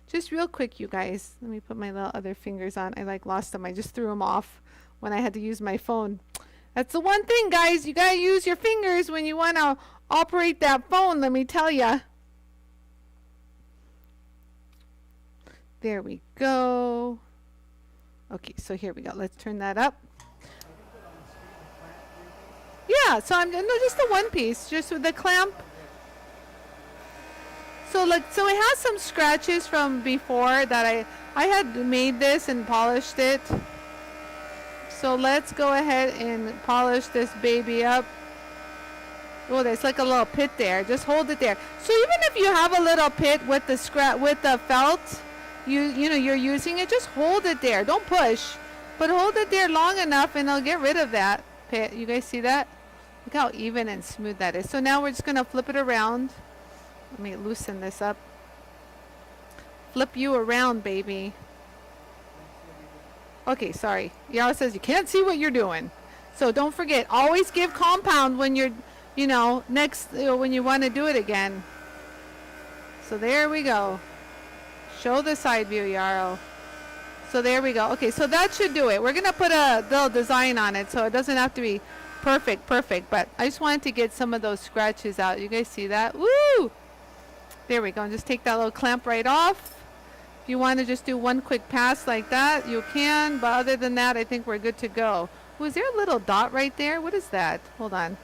Just real quick, you guys. Let me put my little other fingers on. I lost them. I just threw them off when I had to use my phone. That's the one thing, guys. You got to use your fingers when you want to operate that phone, let me tell ya. There we go. Okay, so here we go. Let's turn that up. Yeah, so no, just the one piece, just with the clamp. So look, so it has some scratches from before that I had made this and polished it. So let's go ahead and polish this baby up. Oh, there's like a little pit there. Just hold it there. So even if you have a little pit with the with the felt, you know you're using it, just hold it there. Don't push, but hold it there long enough and it'll get rid of that pit. You guys see that? Look how even and smooth that is. So now we're just gonna flip it around. Let me loosen this up. Flip you around, baby. Okay, sorry. Yara says you can't see what you're doing. So don't forget, always give compound when you're, you know, next, when you want to do it again. So there we go. Show the side view, Yarrow. So there we go. Okay, so that should do it. We're going to put a little design on it, so it doesn't have to be perfect, but I just wanted to get some of those scratches out. You guys see that? Woo! There we go. And just take that little clamp right off. If you want to just do one quick pass like that, you can. But other than that, I think we're good to go. Was there a little dot right there? What is that? Hold on.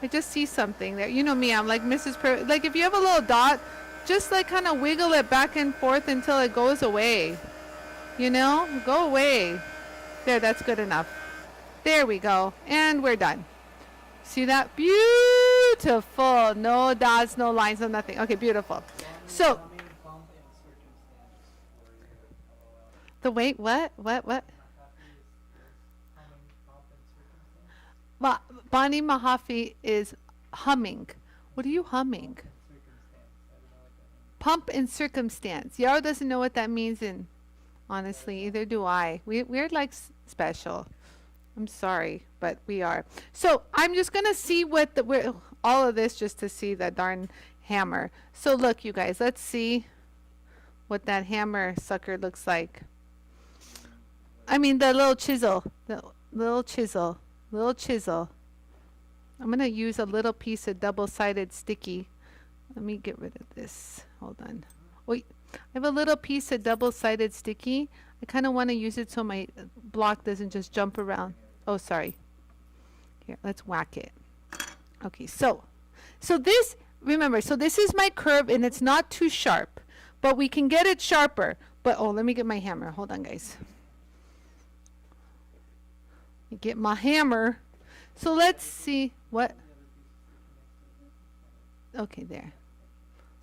I just see something there. You know me, I'm like Mrs. Like if you have a little dot, just like kind of wiggle it back and forth until it goes away. You know? Go away. There, that's good enough. There we go. And we're done. See that? Beautiful. No dots, no lines, no nothing. Okay, beautiful. So, the wait, what? Bonnie Mahaffey is humming. What are you humming? Pump and circumstance. Yarrow doesn't know what that means, and honestly, either do I. We're like special. I'm sorry, but we are. So I'm just gonna see what all of this just to see the darn hammer. So look, you guys, let's see what that hammer sucker looks like. I mean, the little chisel, little chisel. I'm gonna use a little piece of double-sided sticky. Let me get rid of this. Hold on. Wait, I have a little piece of double-sided sticky. I kind of want to use it so my block doesn't just jump around. Oh, sorry. Here, let's whack it. Okay, so this, remember, so this is my curve and it's not too sharp, but we can get it sharper. But, oh, let me get my hammer. Hold on, guys. Get my hammer. So let's see what. Okay, there.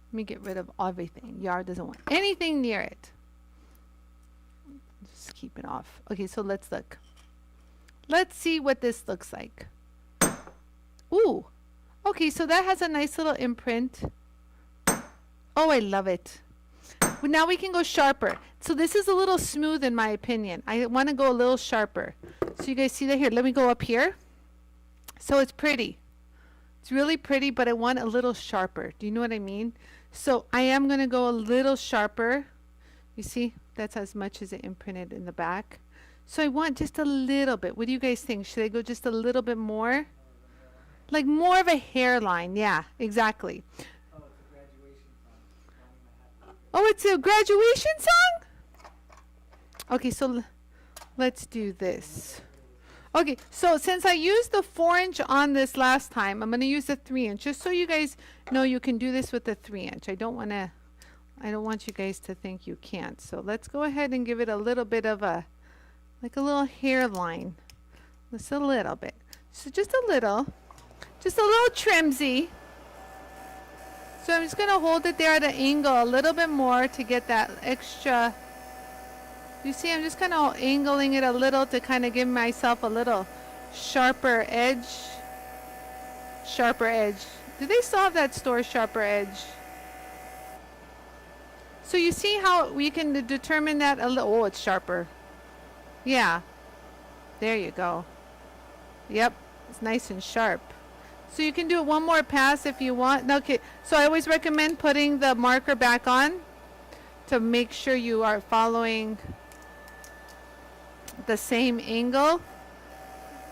Let me get rid of everything. Yara doesn't want anything near it. Just keep it off. Okay, so let's look. Let's see what this looks like. Ooh. Okay, so that has a nice little imprint. Oh, I love it. But now we can go sharper. So this is a little smooth in my opinion. I want to go a little sharper. So you guys see that here. Let me go up here. So it's pretty. It's really pretty, but I want a little sharper. Do you know what I mean? So I am going to go a little sharper. You see, that's as much as it imprinted in the back. So I want just a little bit. What do you guys think? Should I go just a little bit more? Like more of a hairline. Yeah, exactly. Oh, it's a graduation song? Okay, so let's do this. Okay, so since I used the 4-inch on this last time, I'm going to use the 3-inch just so you guys know you can do this with the 3-inch. I don't want you guys to think you can't. So let's go ahead and give it a little bit of a, like a little hairline. Just a little bit. So just a little trimsy. So I'm just going to hold it there at an angle a little bit more to get that extra. You see, I'm just kind of angling it a little to kind of give myself a little sharper edge. Sharper edge. Do they still have that store, Sharper Edge? So you see how we can determine that a little. Oh, it's sharper. Yeah. There you go. Yep. It's nice and sharp. So you can do it one more pass if you want. Okay. So I always recommend putting the marker back on to make sure you are following the same angle,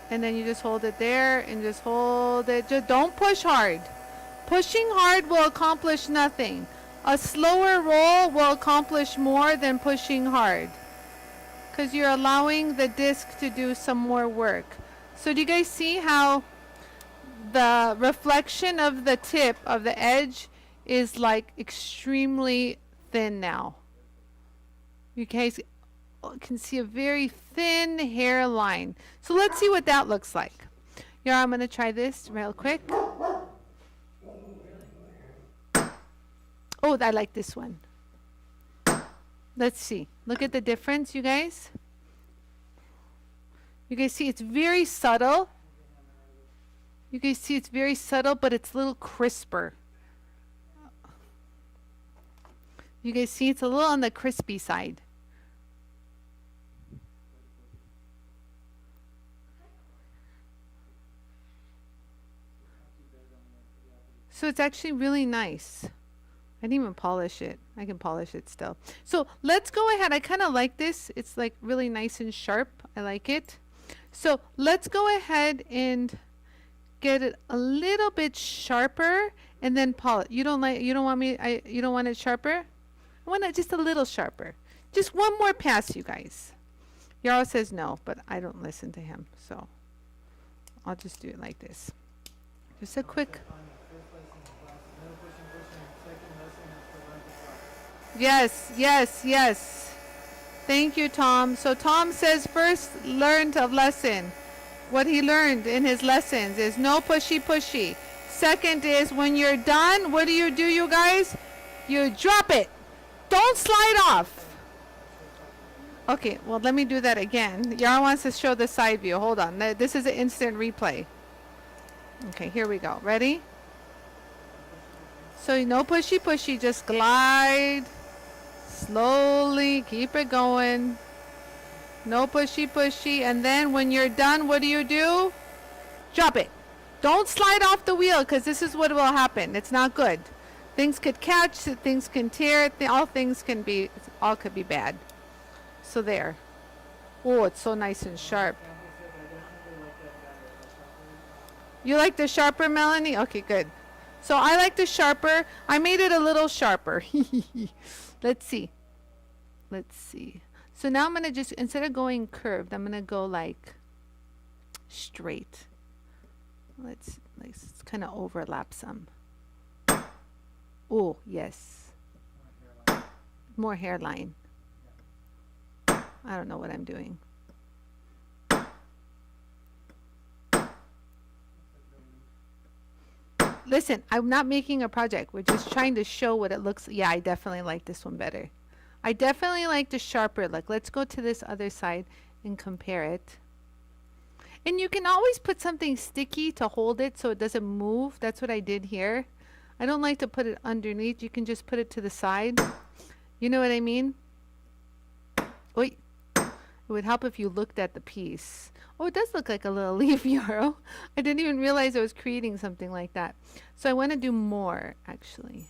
and then you just hold it there and just hold it. Just don't push hard. Pushing hard will accomplish nothing. A slower roll will accomplish more than pushing hard because you're allowing the disc to do some more work. So do you guys see how the reflection of the tip of the edge is like extremely thin now? You guys can see a very thin hairline. So let's see what that looks like. Yeah, I'm going to try this real quick. Oh, I like this one. Let's see. Look at the difference, you guys. You guys see it's very subtle. You guys see it's very subtle, but it's a little crisper. You guys see it's a little on the crispy side. So it's actually really nice. I didn't even polish it. I can polish it still. So let's go ahead. I kind of like this. It's like really nice and sharp. I like it. So let's go ahead and get it a little bit sharper and then polish. You don't want it sharper? I want it just a little sharper. Just one more pass, you guys. Yarrow says no, but I don't listen to him. So I'll just do it like this. Just a quick. Yes, yes, yes. Thank you, Tom. So Tom says first learned of lesson. What he learned in his lessons is no pushy pushy. Second is when you're done, what do, you guys? You drop it. Don't slide off. Okay, well, let me do that again. Yarrow wants to show the side view. Hold on. This is an instant replay. Okay, here we go. Ready? So no pushy pushy. Just glide. Slowly. Keep it going. No pushy pushy. And then when you're done, what do? Drop it. Don't slide off the wheel because this is what will happen. It's not good. Things could catch, things can tear, all could be bad. So there. Oh, it's so nice and sharp. You like the sharper, Melanie? Okay, good. So I like the sharper. I made it a little sharper. Let's see. Let's see. So now I'm going to just, instead of going curved, I'm going to go like straight. Let's kind of overlap some. Oh, yes. More hairline. I don't know what I'm doing. Listen, I'm not making a project. We're just trying to show what it looks. Yeah, I definitely like this one better. I definitely like the sharper look. Let's go to this other side and compare it. And you can always put something sticky to hold it so it doesn't move. That's what I did here. I don't like to put it underneath. You can just put it to the side. You know what I mean? Wait. It would help if you looked at the piece. Oh, it does look like a little leaf, Yarrow. I didn't even realize I was creating something like that. So I want to do more, actually.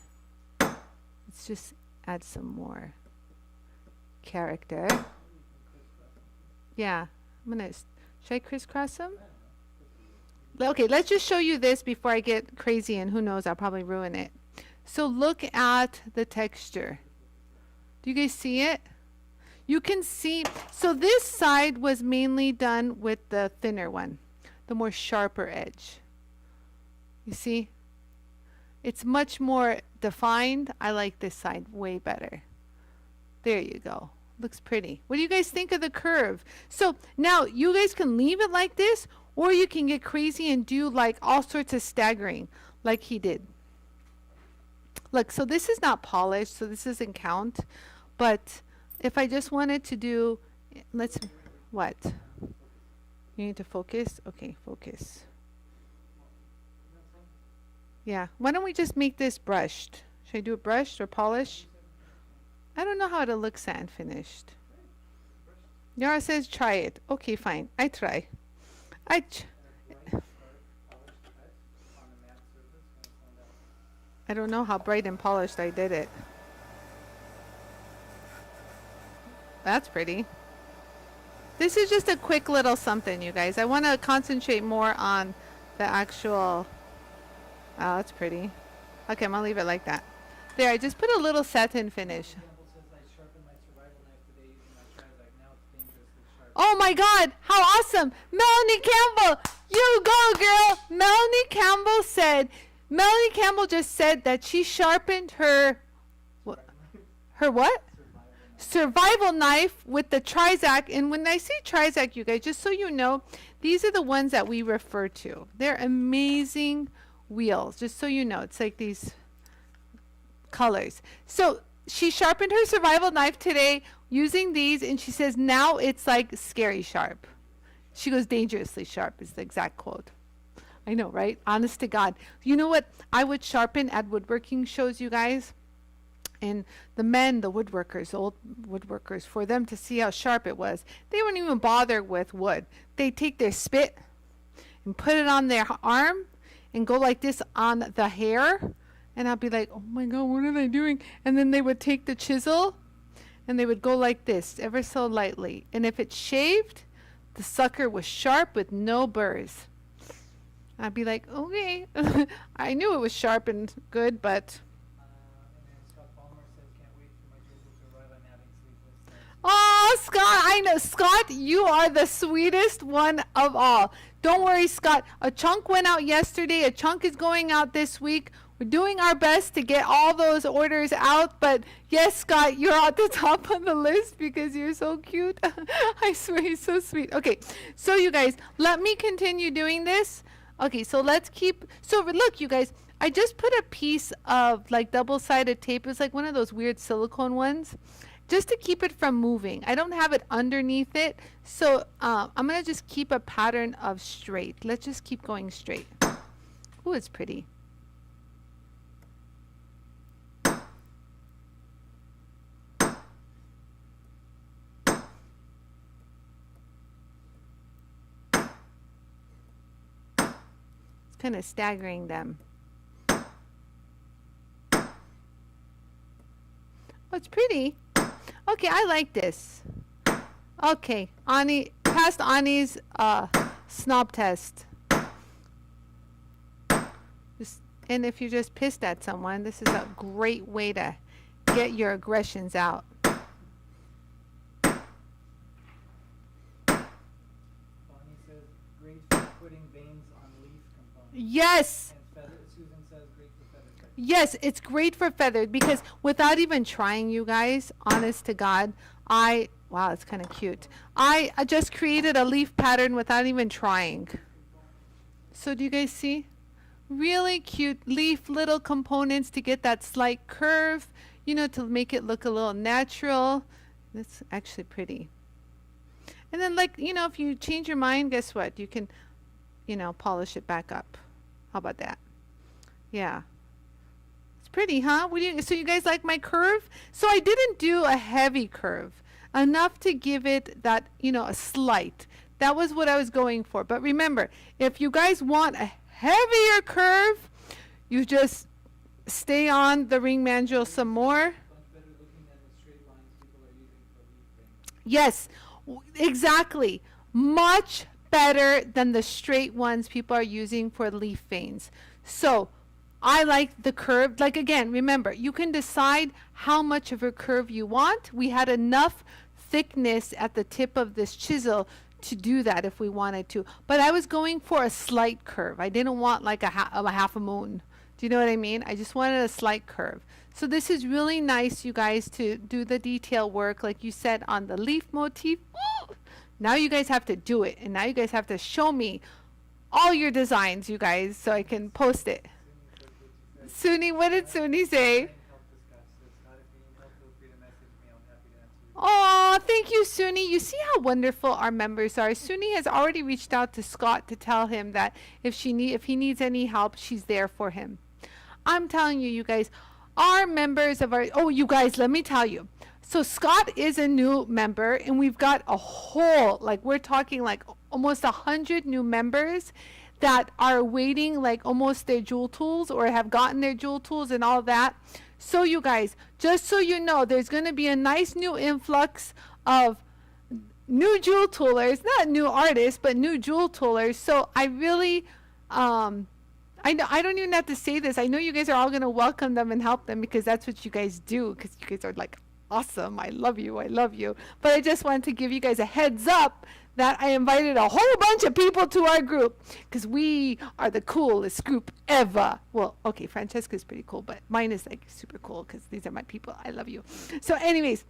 Let's just add some more character. Yeah. Should I crisscross them? Okay, let's just show you this before I get crazy, and who knows, I'll probably ruin it. So look at the texture. Do you guys see it? You can see, so this side was mainly done with the thinner one, the more sharper edge. You see? It's much more defined. I like this side way better. There you go. Looks pretty. What do you guys think of the curve? So now you guys can leave it like this, or you can get crazy and do like all sorts of staggering like he did. Look, so this is not polished, so this doesn't count. But if I just wanted to do, what? You need to focus? Okay, focus. Yeah, why don't we just make this brushed? Should I do it brushed or polished? I don't know how to look sand finished. Yara says try it. Okay, fine. I try. I don't know how bright and polished I did it. That's pretty. This is just a quick little something, you guys. I want to concentrate more on the actual... Oh, that's pretty. Okay, I'm going to leave it like that. There, I just put a little satin finish. Oh my God, how awesome. Melanie Campbell, you go girl. Melanie Campbell just said that she sharpened her what? Survival knife with the Trizac. And when I say Trizac, you guys, just so you know, these are the ones that we refer to. They're amazing wheels, just so you know. It's like these colors. So she sharpened her survival knife today using these, and she says now it's like scary sharp. She goes, dangerously sharp is the exact quote. I know, right? Honest to God. You know what I would sharpen at woodworking shows, you guys? And the men, the woodworkers, old woodworkers, for them to see how sharp it was, they wouldn't even bother with wood. They'd take their spit and put it on their arm and go like this on the hair. And I'd be like, oh my God, what are they doing? And then they would take the chisel and they would go like this, ever so lightly. And if it's shaved, the sucker was sharp with no burrs. I'd be like, okay. I knew it was sharp and good, but... Oh, Scott, I know. Scott, you are the sweetest one of all. Don't worry, Scott. A chunk went out yesterday. A chunk is going out this week. We're doing our best to get all those orders out. But yes, Scott, you're at the top of the list because you're so cute. I swear, you're so sweet. Okay, so you guys, let me continue doing this. Okay, so let's keep. So look, you guys, I just put a piece of like double-sided tape. It's like one of those weird silicone ones, just to keep it from moving. I don't have it underneath it, so I'm gonna just keep a pattern of straight. Let's just keep going straight. Ooh, it's pretty. It's kind of staggering them. Oh, it's pretty. Okay, I like this. Okay, Anie, passed Anie's snob test. And if you're just pissed at someone, this is a great way to get your aggressions out. Bonnie says, great for putting veins on leaf components. Yes! Susan says, great for feather. Yes, it's great for feathered because without even trying, you guys, honest to God, wow, it's kind of cute. I just created a leaf pattern without even trying. So do you guys see? Really cute leaf little components to get that slight curve, you know, to make it look a little natural. That's actually pretty. And then, like, you know, if you change your mind, guess what? You can, you know, polish it back up. How about that? Yeah. It's pretty, huh? So you guys like my curve? So I didn't do a heavy curve. Enough to give it that, you know, a slight. That was what I was going for. But remember, if you guys want a heavier curve, you just stay on the ring mandrel some more. Yes, exactly. Much better than the straight ones people are using for leaf veins. So I like the curve. Like, again, remember, you can decide how much of a curve you want. We had enough thickness at the tip of this chisel to do that if we wanted to. But I was going for a slight curve. I didn't want like a half a moon. Do you know what I mean? I just wanted a slight curve. So this is really nice, you guys, to do the detail work, like you said, on the leaf motif. Woo! Now you guys have to do it. And now you guys have to show me all your designs, you guys, so I can post it. Suni, what did Suni say? Oh, thank you, Suni. You see how wonderful our members are. Suni has already reached out to Scott to tell him that if he needs any help, she's there for him. I'm telling you, you guys, our members of our, oh, you guys, let me tell you. So Scott is a new member, and we've got a whole, like, we're talking like almost 100 new members that are waiting like almost their jewel tools or have gotten their jewel tools and all that. So you guys, just so you know, there's going to be a nice new influx of new jewel toolers, not new artists, but new jewel toolers. So I really, I don't even have to say this. I know you guys are all going to welcome them and help them because that's what you guys do, because you guys are like awesome. I love you. I love you. But I just wanted to give you guys a heads up that I invited a whole bunch of people to our group because we are the coolest group ever. Well, okay, Francesca's pretty cool, but mine is like super cool because these are my people. I love you. So anyways,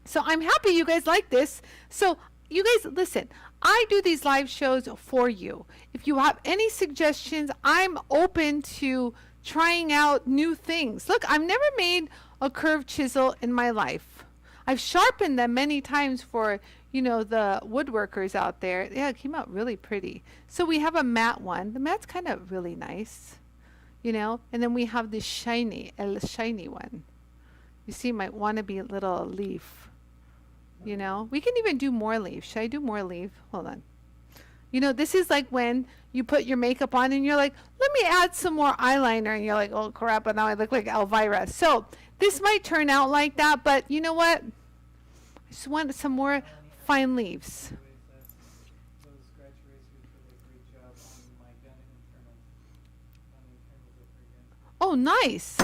so I'm happy you guys like this. So you guys, listen, I do these live shows for you. If you have any suggestions, I'm open to trying out new things. Look, I've never made a curved chisel in my life. I've sharpened them many times for, you know, the woodworkers out there. Yeah, it came out really pretty. So we have a matte one. The matte's kind of really nice, you know. And then we have this shiny one. You see, might want to be a little leaf, you know. We can even do more leaves. Should I do more leaf? Hold on. You know, this is like when you put your makeup on and you're like, let me add some more eyeliner. And you're like, oh crap, but now I look like Elvira. So this might turn out like that, but you know what? I just want some more fine leaves. Those scratch erasers did a great job on my gun and internals. Oh, nice.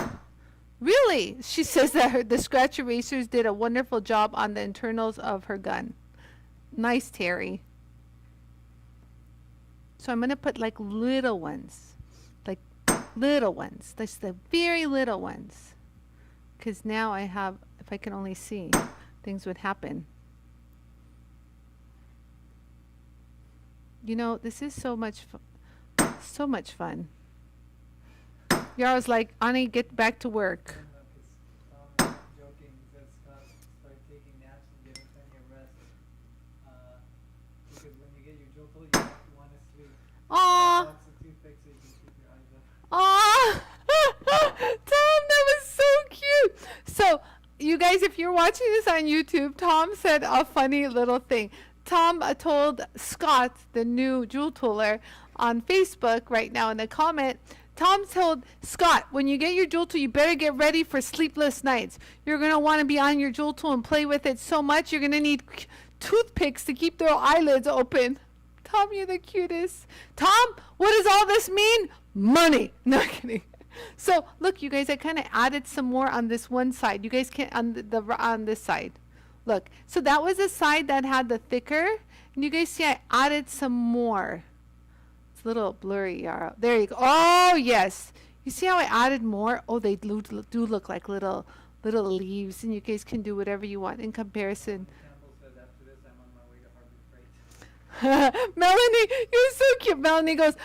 Really? She says that the scratch erasers did a wonderful job on the internals of her gun. Nice, Terry. So I'm going to put like little ones. Like little ones. That's the very little ones. Because now I have, if I can only see, things would happen. You know, this is so much fun. So much fun. Yara's like, Anie, get back to work. Joking, he said Scott started taking naps and getting plenty of rest. Because when you get your JOOLTOOL, you want to sleep. Aww. Lots of toothpicks so you can keep your eyes up. Aww. Tom, that was so cute. So, you guys, if you're watching this on YouTube, Tom said a funny little thing. Tom told Scott, the new JOOLTOOLer, on Facebook right now in the comment, Tom told Scott, when you get your JOOLTOOL, you better get ready for sleepless nights. You're going to want to be on your JOOLTOOL and play with it so much, you're going to need toothpicks to keep their eyelids open. Tom, you're the cutest. Tom, what does all this mean? Money. No kidding. So, look, you guys, I kind of added some more on this one side. You guys can on this side. Look, so that was the side that had the thicker. And you guys see I added some more. It's a little blurry, Yara. There you go. Oh, yes. You see how I added more? Oh, they do look like little leaves. And you guys can do whatever you want in comparison. Campbell said after this, I'm on my way to Harbor Freight. Melanie, you're so cute. Melanie goes,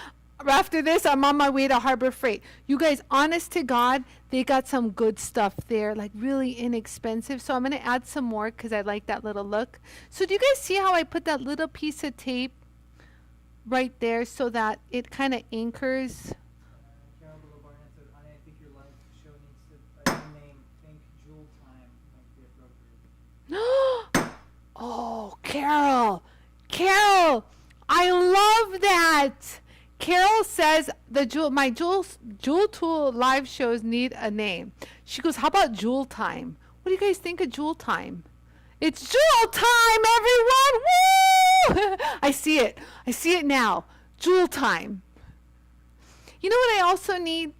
after this, I'm on my way to Harbor Freight. You guys, honest to God, they got some good stuff there, like really inexpensive. So I'm going to add some more because I like that little look. So do you guys see how I put that little piece of tape right there so that it kind of anchors? Carol Barnett said, Anie, I think your live show needs to name Think Jewel Time might be appropriate. Oh, Carol, I love that. Carol says my JOOLTOOL live shows need a name. She goes, how about Jewel Time? What do you guys think of Jewel Time? It's Jewel Time, everyone! Woo! I see it now. Jewel Time. You know what I also need?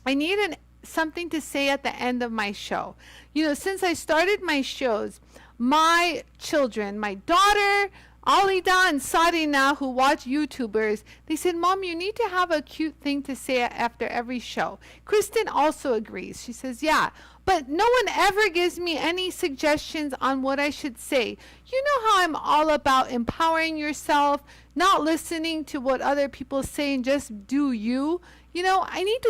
I need something to say at the end of my show. You know, since I started my shows, my children, my daughter, Alida and Sarina, who watch YouTubers, they said, Mom, you need to have a cute thing to say after every show. Kristen also agrees. She says, yeah, but no one ever gives me any suggestions on what I should say. You know how I'm all about empowering yourself, not listening to what other people say and just do you. You know, I need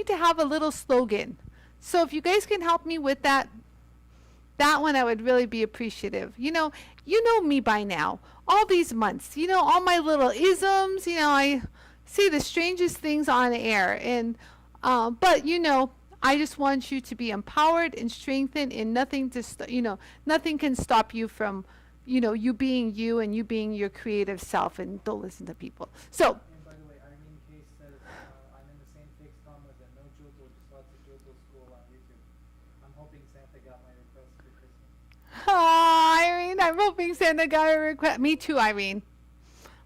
to have a little slogan. So if you guys can help me with that one, I would really be appreciative. You know me by now. All these months, you know, all my little isms, you know, I say the strangest things on air. And, but, you know, I just want you to be empowered and strengthened, and nothing can stop you from, you know, you being you and you being your creative self, and don't listen to people. So, And by the way, Irene Case says, I'm in the same fix Tom was in. No JOOLTOOL, just lots of JOOLTOOL school on YouTube. I'm hoping Santa got my request for Christmas. oh, Irene, I'm hoping Santa got a request. Me too, Irene.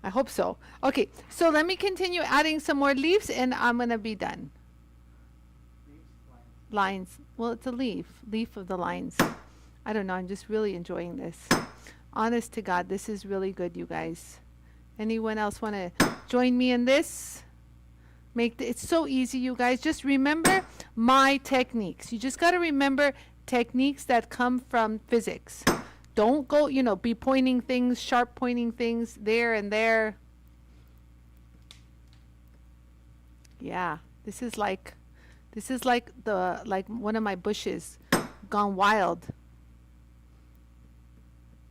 I hope so. Okay, so let me continue adding some more leaves, and I'm going to be done. Lines. Well, it's a leaf of the lines. I don't know, I'm just really enjoying this. Honest to God, this is really good, you guys. Anyone else want to join me in this? It's so easy, you guys. Just remember my techniques. You just got to remember techniques that come from physics. Don't go, you know, be pointing things, sharp pointing things there and there. Yeah. This is like like one of my bushes gone wild.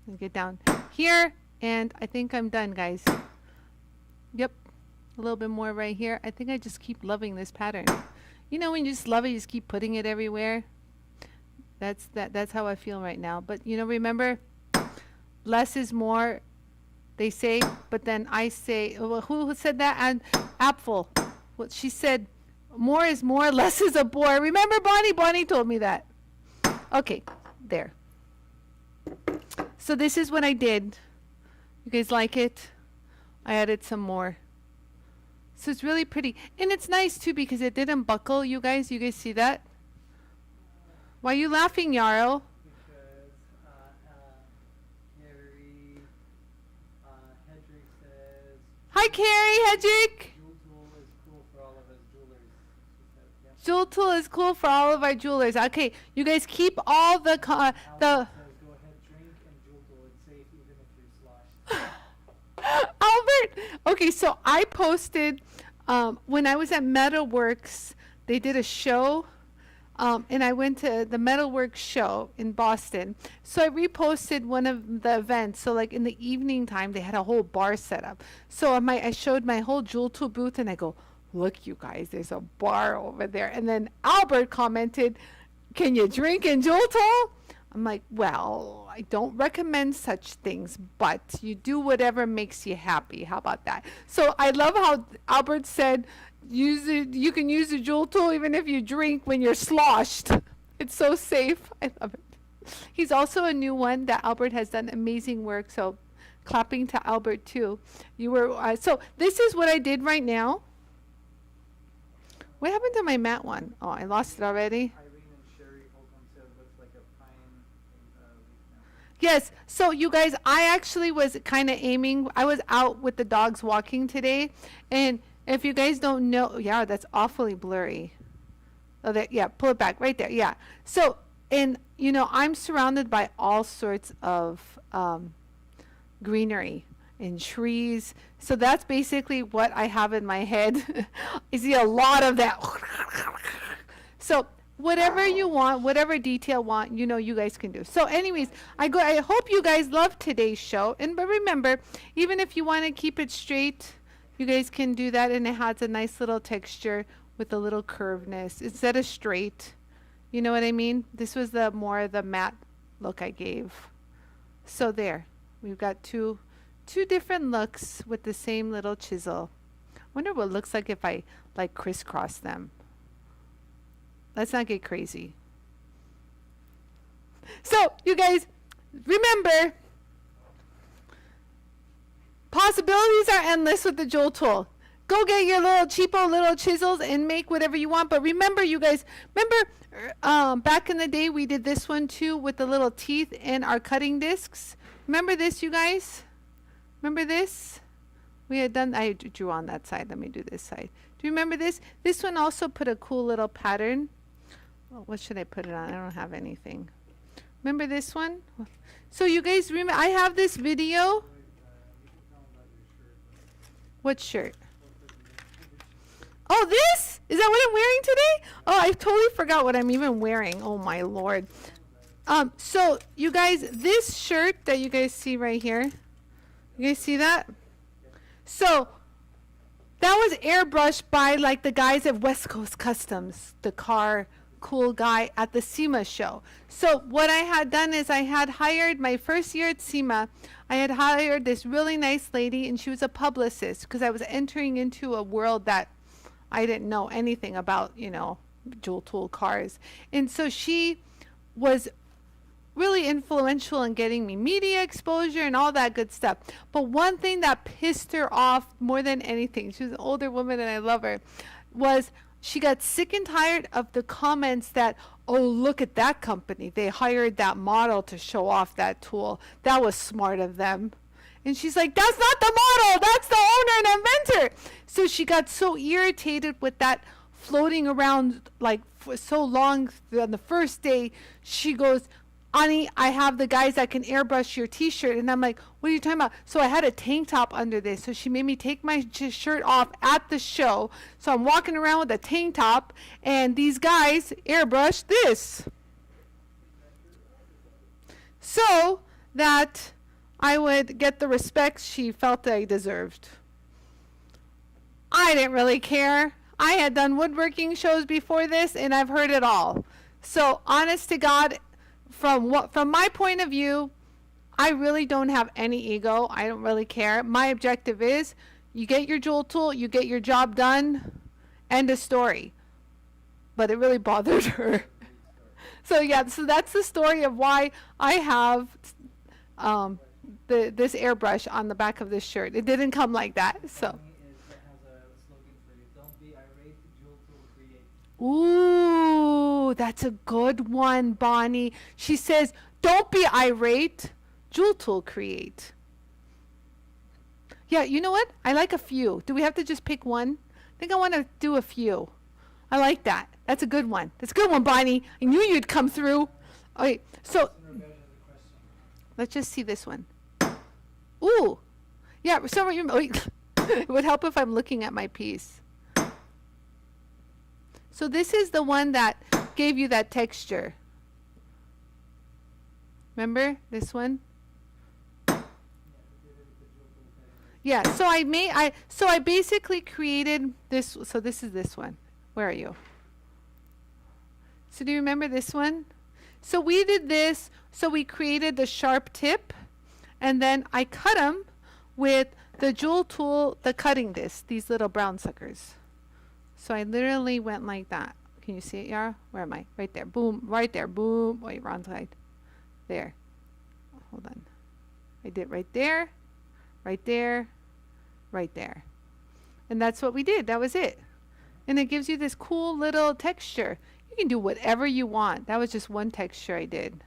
And get down here, and I think I'm done, guys. Yep, a little bit more right here. I think I just keep loving this pattern. You know, when you just love it, you just keep putting it everywhere. That's how I feel right now. But you know, remember, less is more, they say, but then I say, well, who said that? And Apfel, well, she said, more is more, less is a bore. Remember, Bonnie? Bonnie told me that. Okay, there. So this is what I did. You guys like it? I added some more. So it's really pretty. And it's nice too because it didn't buckle, you guys. You guys see that? Why are you laughing, Yarrow? Because Carrie Hedrick says, Hi, Carrie Hedrick. JOOLTOOL is cool for all of us jewelers. She said, yep. JOOLTOOL is cool for all of our jewelers. Okay, you guys keep all the Albert says, go ahead, drink, and JOOLTOOL. It's safe even if you're sloshed. Albert. Okay, so I posted when I was at Metalworks. They did a show, and I went to the Metalworks show in Boston. So I reposted one of the events. So like in the evening time, they had a whole bar set up. So I showed my whole JOOLTOOL booth, and I go, look, you guys, there's a bar over there. And then Albert commented, can you drink in JOOLTOOL? I'm like, well, I don't recommend such things, but you do whatever makes you happy. How about that? So I love how Albert said, use it, you can use the JOOLTOOL even if you drink when you're sloshed. It's so safe. I love it. He's also a new one that Albert has done amazing work. So clapping to Albert too. You were so this is what I did right now. What happened to my matte one? Oh, I lost it already. Irene and Sherry Holcomb said it looks like a pine leaf now. Yes, so you guys, I actually was kind of aiming. I was out with the dogs walking today, and if you guys don't know, yeah, that's awfully blurry. Oh, that, yeah, pull it back right there. Yeah. So, and you know, I'm surrounded by all sorts of greenery and trees. So that's basically what I have in my head. I see a lot of that. So whatever you want, whatever detail want, you know, you guys can do. So anyways, I hope you guys love today's show. And but remember, even if you want to keep it straight, you guys can do that, and it has a nice little texture with a little curvedness instead of straight. You know what I mean? This was the more the matte look I gave. So there, we've got two different looks with the same little chisel. Wonder what it looks like if I like crisscross them. Let's not get crazy. So you guys remember, possibilities are endless with the JOOLTOOL. Go get your little cheapo little chisels and make whatever you want. But remember, you guys, remember back in the day we did this one too with the little teeth and our cutting discs. Remember this, you guys? Remember this? We had done, I drew on that side. Let me do this side. Do you remember this? This one also put a cool little pattern. Oh, what should I put it on? I don't have anything. Remember this one? So you guys remember, I have this video. What shirt? Oh, this? Is that what I'm wearing today? Oh, I totally forgot what I'm even wearing. Oh my Lord. So you guys, this shirt that you guys see right here, you guys see that? So that was airbrushed by like the guys at West Coast Customs, the car cool guy at the SEMA show. So what I had done is I had hired my first year at SEMA. I had hired this really nice lady, and she was a publicist because I was entering into a world that I didn't know anything about, you know, JOOLTOOL cars. And so she was really influential in getting me media exposure and all that good stuff. But one thing that pissed her off more than anything, she was an older woman and I love her, was she got sick and tired of the comments that, oh, look at that company. They hired that model to show off that tool. That was smart of them. And she's like, that's not the model. That's the owner and inventor. So she got so irritated with that floating around like for so long on the first day. She goes, Anie, I have the guys that can airbrush your t-shirt. And I'm like, what are you talking about? So I had a tank top under this. So she made me take my shirt off at the show. So I'm walking around with a tank top, and these guys airbrush this. So that I would get the respect she felt I deserved. I didn't really care. I had done woodworking shows before this, and I've heard it all. So honest to God, from my point of view, I really don't have any ego. I don't really care. My objective is you get your jewel tool, you get your job done, end of story. But it really bothered her. So yeah, so that's the story of why I have this airbrush on the back of this shirt. It didn't come like that. So. Ooh, that's a good one, Bonnie. She says, don't be irate. Jewel tool create. Yeah, you know what? I like a few. Do we have to just pick one? I think I want to do a few. I like that. That's a good one. That's a good one, Bonnie. I knew you'd come through. Okay, so let's just see this one. Ooh. Yeah, so it would help if I'm looking at my piece. So this is the one that gave you that texture. Remember this one? Yeah, so I basically created this. So this is this one. Where are you? So do you remember this one? So we did this. So we created the sharp tip, and then I cut them with the jewel tool, the cutting disc, these little brown suckers. So I literally went like that. Can you see it, Yara? Where am I? Right there. Boom. Right there. Boom. Wait, wrong side. There. Hold on. I did right there, right there, right there. And that's what we did. That was it. And it gives you this cool little texture. You can do whatever you want. That was just one texture I did.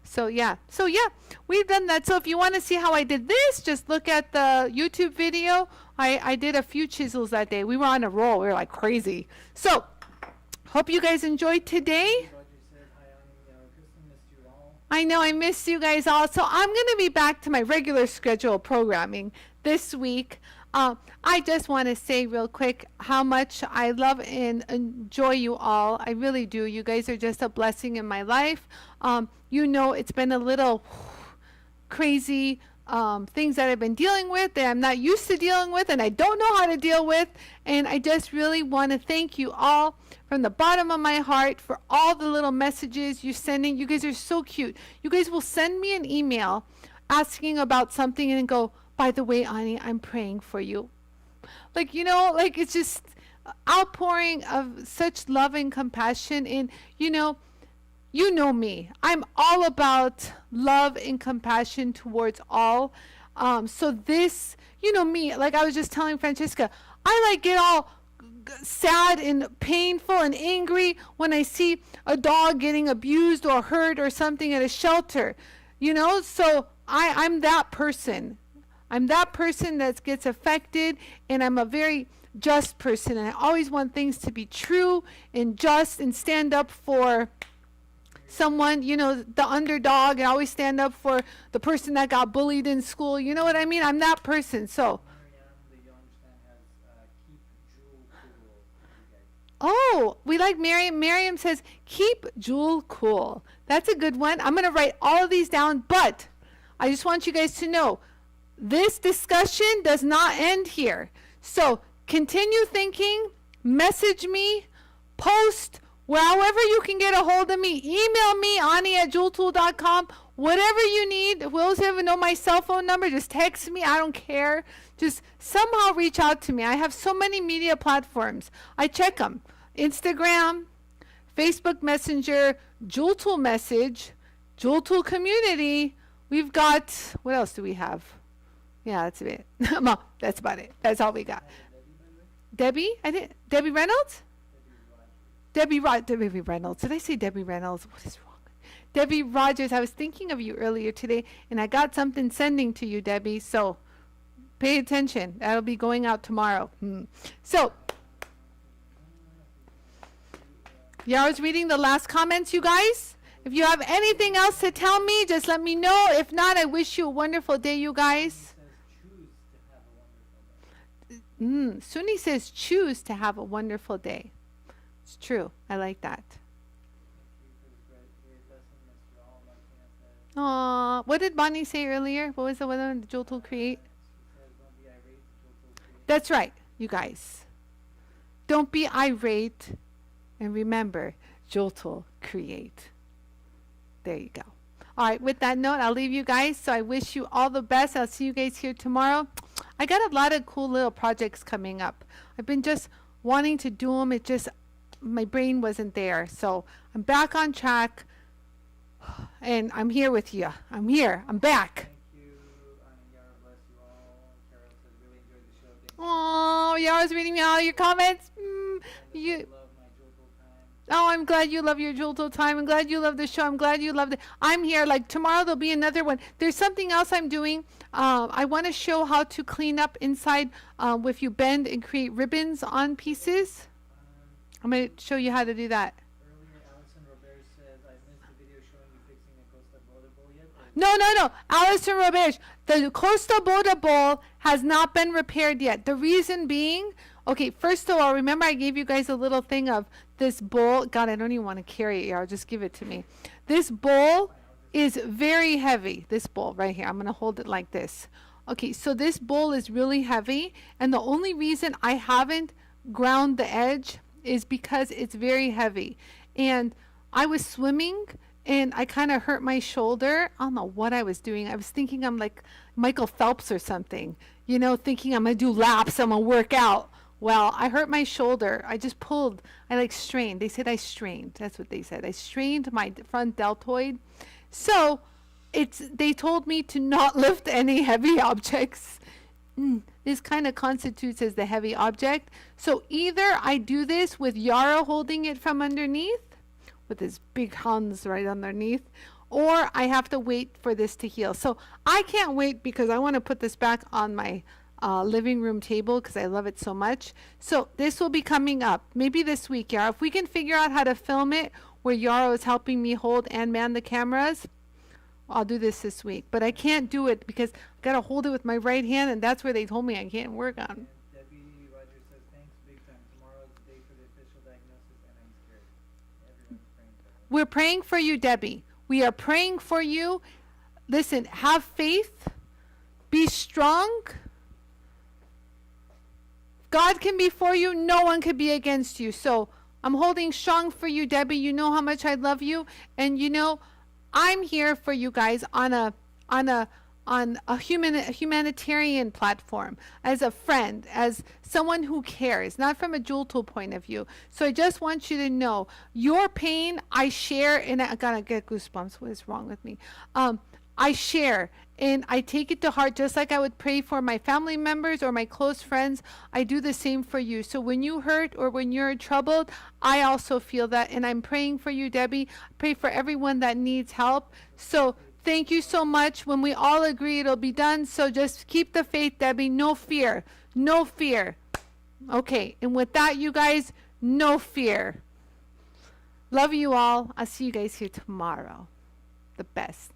So yeah, we've done that. So if you want to see how I did this, just look at the YouTube video. I did a few chisels that day. We were on a roll. We were like crazy. So hope you guys enjoyed today. I know I missed you guys all. So I'm going to be back to my regular schedule programming this week. I just want to say real quick how much I love and enjoy you all. I really do. You guys are just a blessing in my life. You know, it's been a little crazy things that I've been dealing with that I'm not used to dealing with and I don't know how to deal with. And I just really want to thank you all from the bottom of my heart for all the little messages you're sending. You guys are so cute. You guys will send me an email asking about something and go, by the way, Anie, I'm praying for you. Like, you know, like it's just outpouring of such love and compassion. And, you know me. I'm all about love and compassion towards all. So this, you know me, like I was just telling Francesca, I like get all sad and painful and angry when I see a dog getting abused or hurt or something at a shelter. You know, so I'm that person. I'm that person that gets affected, and I'm a very just person, and I always want things to be true and just and stand up for someone, you know, the underdog, and always stand up for the person that got bullied in school. You know what I mean? I'm that person. So oh, we like Miriam. Miriam says, keep Jewel cool. That's a good one. I'm going to write all of these down, but I just want you guys to know this discussion does not end here. So continue thinking, message me, post, however you can get a hold of me. Email me, Anie@JOOLTOOL.com. Whatever you need. Who else even know my cell phone number? Just text me. I don't care. Just somehow reach out to me. I have so many media platforms. I check them. Instagram, Facebook Messenger, Jewel Tool Message, Jewel Tool Community. We've got, what else do we have? Yeah, that's it. That's about it. That's all we got. Debbie? Debbie Reynolds? Debbie Reynolds. Did I say Debbie Reynolds? What is wrong? Debbie Rogers. I was thinking of you earlier today, and I got something sending to you, Debbie. So pay attention. That'll be going out tomorrow. So yeah, I was reading the last comments, you guys. If you have anything else to tell me, just let me know. If not, I wish you a wonderful day, you guys. Suni says choose to have a wonderful day. It's true. I like that. Aw, what did Bonnie say earlier? What was the one on JOOLTOOL create? That's right, you guys. Don't be irate. And remember, JOOLTOOL create. There you go. All right, with that note, I'll leave you guys. So I wish you all the best. I'll see you guys here tomorrow. I got a lot of cool little projects coming up. I've been just wanting to do them. It just, my brain wasn't there. So I'm back on track. And I'm here with you. I'm here. I'm back. Thank you, Anie, Yara, bless you all. Carol says, really enjoyed the show. Thank you. Oh, Yara's reading me all your comments. You. Love my JOOLTOOL time. Oh, I'm glad you love your JOOLTOOL time. I'm glad you love the show. I'm glad you loved it. I'm here. Like tomorrow, there'll be another one. There's something else I'm doing. I want to show how to clean up inside if you bend and create ribbons on pieces. I'm going to show you how to do that. Earlier, Allison Robert says, I missed the video showing you fixing a Costa Boda bowl yet. No. Alison Robert, the Costa Boda bowl has not been repaired yet. The reason being, okay, first of all, remember I gave you guys a little thing of this bowl. God, I don't even want to carry it here. I'll just give it to me. This bowl is very heavy. This bowl right here. I'm going to hold it like this. Okay, so this bowl is really heavy. And the only reason I haven't ground the edge is because it's very heavy. And I was swimming and I kind of hurt my shoulder. I don't know what I was doing. I was thinking I'm like Michael Phelps or something, you know, thinking I'm going to do laps, I'm going to work out. Well, I hurt my shoulder. I just pulled. I like strained. They said I strained. That's what they said. I strained my front deltoid. So they told me to not lift any heavy objects. This kind of constitutes as the heavy object. So either I do this with Yara holding it from underneath, with his big hands right underneath, or I have to wait for this to heal. So I can't wait because I want to put this back on my living room table because I love it so much. So this will be coming up maybe this week, Yara. If we can figure out how to film it where Yara is helping me hold and man the cameras, I'll do this week. But I can't do it because I got to hold it with my right hand, and that's where they told me I can't work on. And Debbie Rogers says, thanks big time. Tomorrow's the day for the official diagnosis, and I'm scared. Everyone's praying for her. We're praying for you, Debbie. We are praying for you. Listen, have faith. Be strong. God can be for you. No one can be against you. So I'm holding strong for you, Debbie. You know how much I love you. And you know, I'm here for you guys on a humanitarian platform, as a friend, as someone who cares, not from a JOOLTOOL point of view. So I just want you to know your pain I share, and I gotta get goosebumps. What is wrong with me? I share and I take it to heart, just like I would pray for my family members or my close friends. I do the same for you. So when you hurt or when you're troubled, I also feel that, and I'm praying for you, Debbie. Pray for everyone that needs help. So thank you so much. When we all agree, it'll be done. So just keep the faith, Debbie. No fear. No fear. Okay, and with that, you guys, no fear. Love you all. I'll see you guys here tomorrow. The best.